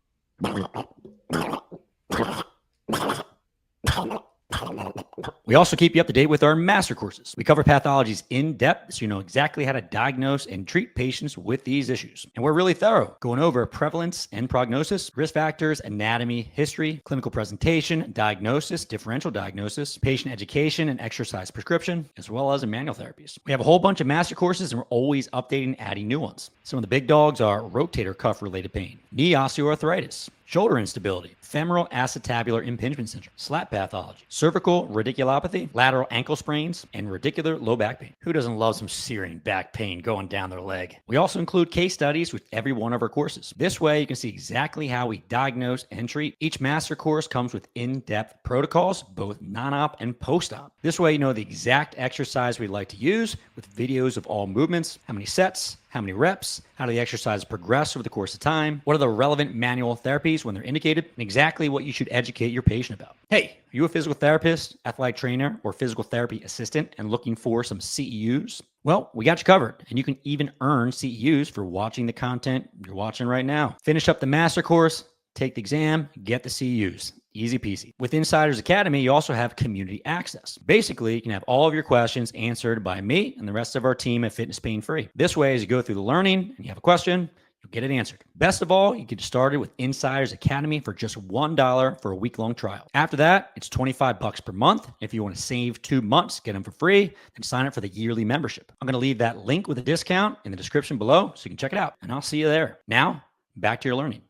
We also keep you up to date with our master courses. We cover pathologies in depth so you know exactly how to diagnose and treat patients with these issues. And we're really thorough, going over prevalence and prognosis, risk factors, anatomy, history, clinical presentation, diagnosis, differential diagnosis, patient education, and exercise prescription, as well as manual therapies. We have a whole bunch of master courses, and we're always updating and adding new ones. Some of the big dogs are rotator cuff related pain, knee osteoarthritis, shoulder instability, femoral acetabular impingement syndrome, SLAP pathology, cervical radiculopathy, lateral ankle sprains, and radicular low back pain. Who doesn't love some searing back pain going down their leg? We also include case studies with every one of our courses. This way, you can see exactly how we diagnose and treat. Each master course comes with in-depth protocols, both non-op and post-op. This way, you know the exact exercise we'd like to use with videos of all movements, how many sets, how many reps, how do the exercises progress over the course of time, what are the relevant manual therapies when they're indicated, and exactly what you should educate your patient about. Hey, are you a physical therapist, athletic trainer, or physical therapy assistant and looking for some CEUs? Well, we got you covered, and you can even earn CEUs for watching the content you're watching right now. Finish up the master course, take the exam, get the CEUs. Easy peasy. With Insiders Academy, you also have community access. Basically, you can have all of your questions answered by me and the rest of our team at Fitness Pain Free. This way, as you go through the learning and you have a question, you Get it answered. Best of all, you get started with Insiders Academy for just $1 for a week-long trial. After that, it's $25 per month. If you want to save 2 months, get them for free, then sign up for the yearly membership. I'm going to leave that link with a discount in the description below so you can check it out, and I'll see you there. Now, back to your learning.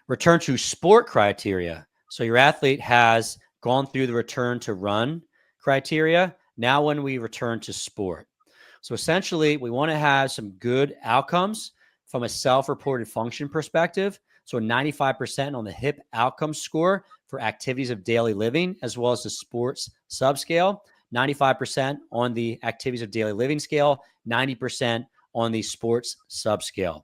Return to sport criteria. So your athlete has gone through the return to run criteria. Now when we return to sport. So essentially, we want to have some good outcomes from a self-reported function perspective. So 95% on the HIP outcome score for activities of daily living, as well as the sports subscale, 95% on the activities of daily living scale, 90% on the sports subscale.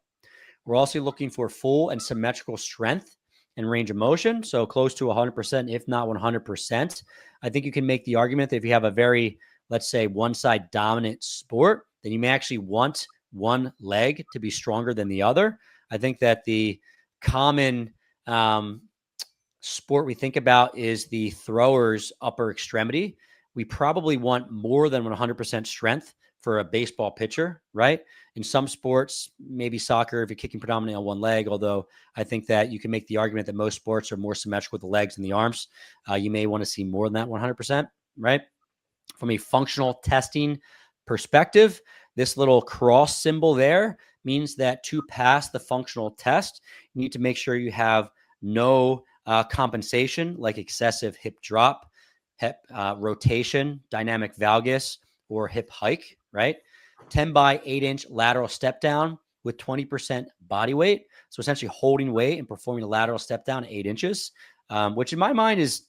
We're also looking for full and symmetrical strength and range of motion. So close to 100%, if not 100%. I think you can make the argument that if you have a very, let's say, one-side dominant sport, then you may actually want one leg to be stronger than the other. I think that the common sport we think about is the thrower's upper extremity. We probably want more than 100% strength for a baseball pitcher, right? In some sports, maybe soccer, if you're kicking predominantly on one leg, although I think that you can make the argument that most sports are more symmetrical with the legs and the arms. You may want to see more than that 100%, right? From a functional testing perspective, this little cross symbol there means that to pass the functional test, you need to make sure you have no compensation like excessive hip drop, hip rotation, dynamic valgus, or hip hike, right? 10 by 8 inch lateral step down with 20% body weight. So essentially holding weight and performing a lateral step down 8 inches, which in my mind is,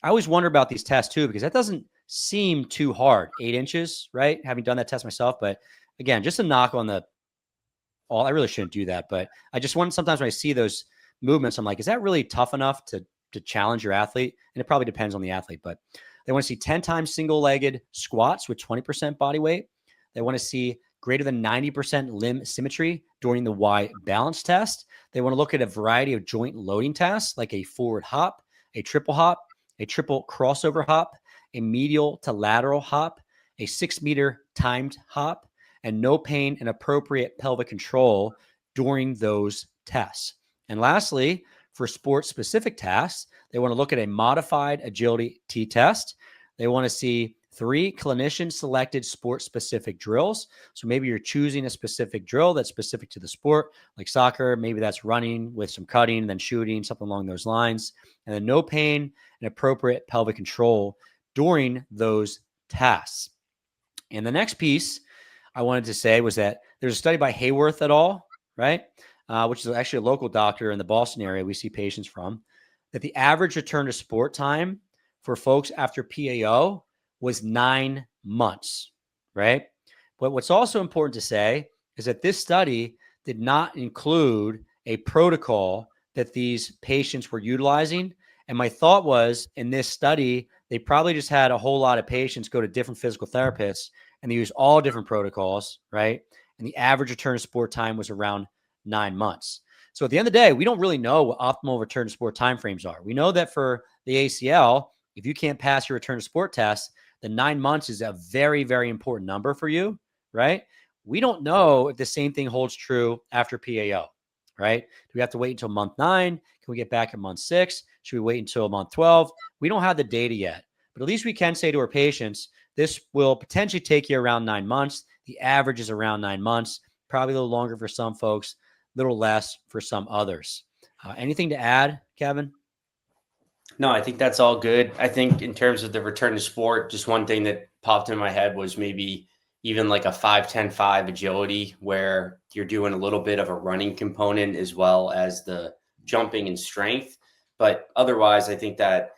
I always wonder about these tests too, because that doesn't seem too hard. 8 inches, right? Having done that test myself, but again, just a knock on the all. I really shouldn't do that, but I just want, sometimes when I see those movements, I'm like, is that really tough enough to challenge your athlete? And it probably depends on the athlete, but they want to see 10 times single-legged squats with 20% body weight. They want to see greater than 90% limb symmetry during the Y balance test. They want to look at a variety of joint loading tests, like a forward hop, a triple crossover hop, a medial to lateral hop, a 6-meter timed hop, and no pain and appropriate pelvic control during those tests. And lastly, for sports-specific tasks, they want to look at a modified agility T-test. They want to see 3 clinician-selected sport-specific drills. So maybe you're choosing a specific drill that's specific to the sport, like soccer. Maybe that's running with some cutting and then shooting, something along those lines. And then no pain and appropriate pelvic control during those tasks. And the next piece I wanted to say was that there's a study by Hayworth et al., right? Which is actually a local doctor in the Boston area we see patients from, that the average return to sport time for folks after PAO was 9 months, right? But what's also important to say is that this study did not include a protocol that these patients were utilizing. And my thought was, in this study, they probably just had a whole lot of patients go to different physical therapists and they use all different protocols, right? And the average return to sport time was around 9 months. So at the end of the day, we don't really know what optimal return to sport timeframes are. We know that for the ACL, if you can't pass your return to sport test, then 9 months is a very, very important number for you, right? We don't know if the same thing holds true after PAO, right? Do we have to wait until month 9? Can we get back at month 6? Should we wait until month 12? We don't have the data yet, but at least we can say to our patients, this will potentially take you around 9 months. The average is around 9 months, probably a little longer for some folks, a little less for some others. Anything to add, Kevin?
No, I think that's all good. I think in terms of the return to sport, just one thing that popped in my head was maybe even like a 5-10-5 agility where you're doing a little bit of a running component as well as the jumping and strength. But otherwise, I think that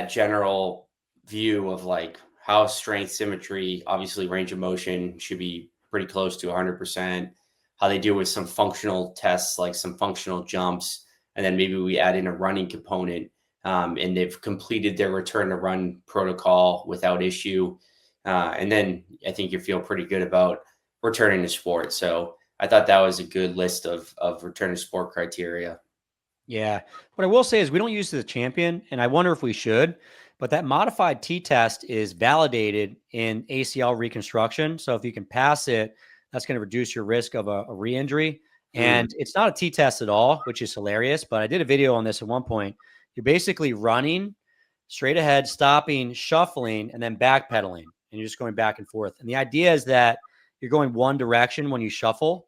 general view of like how strength, symmetry, obviously range of motion should be pretty close to 100%, how they do with some functional tests, like some functional jumps, and then maybe we add in a running component. And they've completed their return to run protocol without issue. And then I think you feel pretty good about returning to sport. So I thought that was a good list of return to sport criteria.
Yeah. What I will say is we don't use it as a champion, and I wonder if we should, but that modified T-test is validated in ACL reconstruction. So if you can pass it, that's going to reduce your risk of a re-injury. And it's not a T-test at all, which is hilarious. But I did a video on this at one point. You're basically running straight ahead, stopping, shuffling, and then backpedaling. And you're just going back and forth. And the idea is that you're going one direction when you shuffle,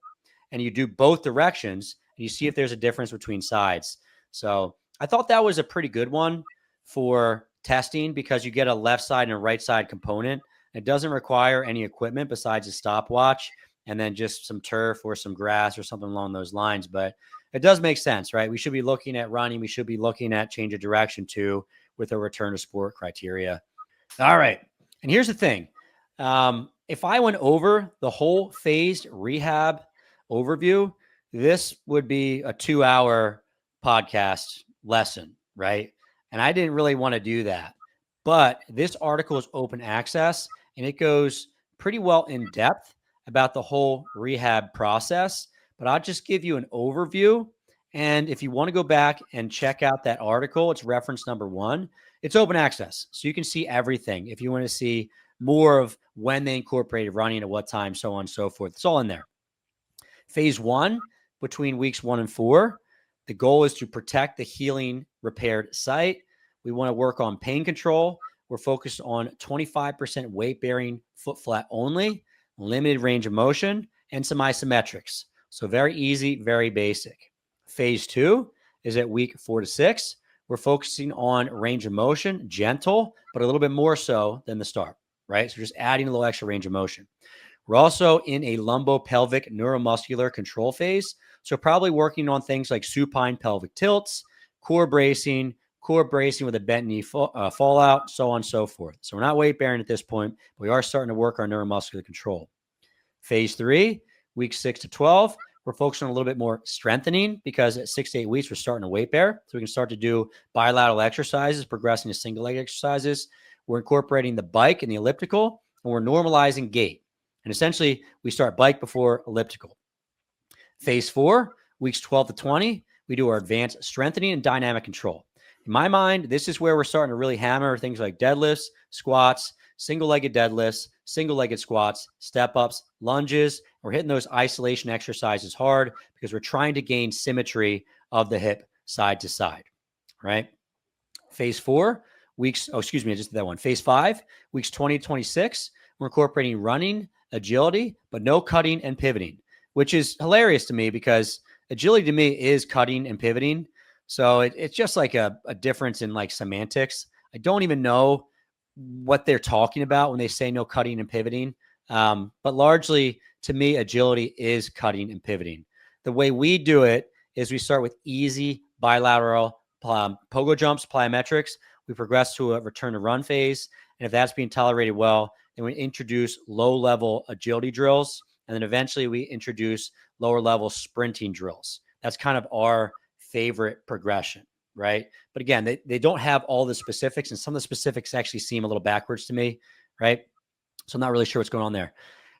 and you do both directions, and you see if there's a difference between sides. So I thought that was a pretty good one for testing because you get a left side and a right side component. It doesn't require any equipment besides a stopwatch and then just some turf or some grass or something along those lines. But it does make sense, right? We should be looking at running. We should be looking at change of direction too with a return to sport criteria. All right. And here's the thing. If I went over the whole phased rehab overview, this would be a 2-hour podcast lesson, right? And I didn't really want to do that. But this article is open access and it goes pretty well in depth about the whole rehab process. But I'll just give you an overview. And if you want to go back and check out that article, it's reference number 1. It's open access. So you can see everything. If you want to see more of when they incorporated running at what time, so on and so forth, it's all in there. Phase 1, between weeks 1 and 4, the goal is to protect the healing repaired site. We want to work on pain control. We're focused on 25% weight bearing foot flat only, limited range of motion, and some isometrics. So very easy, very basic. Phase 2 is at week 4 to 6. We're focusing on range of motion, gentle, but a little bit more so than the start, right? So just adding a little extra range of motion. We're also in a lumbopelvic neuromuscular control phase. So probably working on things like supine pelvic tilts, core bracing with a bent knee fallout, so on and so forth. So we're not weight bearing at this point, but we are starting to work our neuromuscular control. Phase 3, weeks 6 to 12, we're focusing on a little bit more strengthening because at 6 to 8 weeks, we're starting to weight bear. So we can start to do bilateral exercises, progressing to single leg exercises. We're incorporating the bike and the elliptical, and we're normalizing gait. And essentially, we start bike before elliptical. Phase 4, weeks 12 to 20, we do our advanced strengthening and dynamic control. In my mind, this is where we're starting to really hammer things like deadlifts, squats, single-legged deadlifts, single-legged squats, step-ups, lunges. We're hitting those isolation exercises hard because we're trying to gain symmetry of the hip side to side, right? Phase 4, weeks, I just did that one. Phase 5, weeks 20 to 26, we're incorporating running, agility, but no cutting and pivoting, which is hilarious to me because agility to me is cutting and pivoting. So it's just like a difference in like semantics. I don't even know what they're talking about when they say no cutting and pivoting. But largely to me, agility is cutting and pivoting. The way we do it is we start with easy bilateral pogo jumps, plyometrics. We progress to a return to run phase. And if that's being tolerated well, then we introduce low-level agility drills. And then eventually we introduce lower-level sprinting drills. That's kind of our favorite progression, right? But again, they don't have all the specifics, and some of the specifics actually seem a little backwards to me, right? So I'm not really sure what's going on there.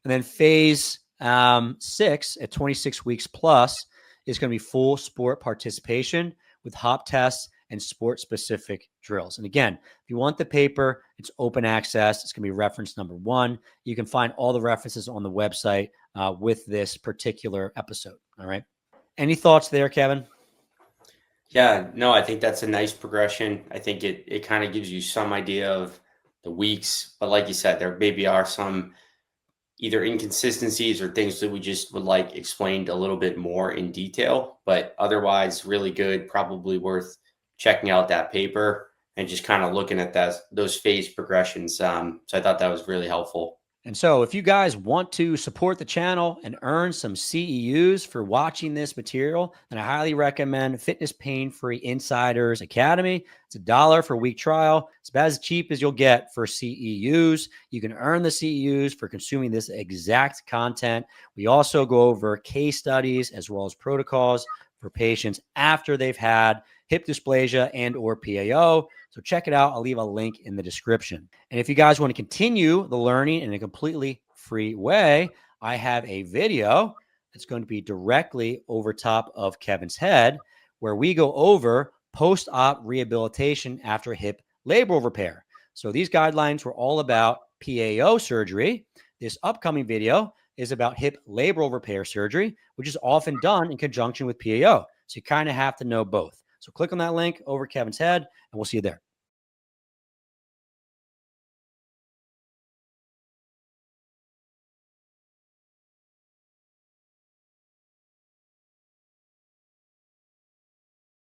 And then phase 6 at 26 weeks plus is going to be full sport participation with hop tests and sport-specific drills. And again, if you want the paper, it's open access. It's going to be reference number 1. You can find all the references on the website with this particular episode. All right. Any thoughts there, Kevin?
Yeah, no, I think that's a nice progression. I think it kind of gives you some idea of the weeks, but like you said, there maybe are some either inconsistencies or things that we just would like explained a little bit more in detail, but otherwise really good, probably worth checking out that paper and just kind of looking at those phase progressions. So I thought that was really helpful.
And so if you guys want to support the channel and earn some CEUs for watching this material, then I highly recommend Fitness Pain Free Insiders Academy. It's $1 for a week trial. It's about as cheap as you'll get for CEUs. You can earn the CEUs for consuming this exact content. We also go over case studies as well as protocols for patients after they've had hip dysplasia and or PAO. So check it out. I'll leave a link in the description. And if you guys want to continue the learning in a completely free way, I have a video that's going to be directly over top of Kevin's head where we go over post-op rehabilitation after hip labral repair. So these guidelines were all about PAO surgery. This upcoming video is about hip labral repair surgery, which is often done in conjunction with PAO. So you kind of have to know both. So click on that link over Kevin's head, and we'll see you there.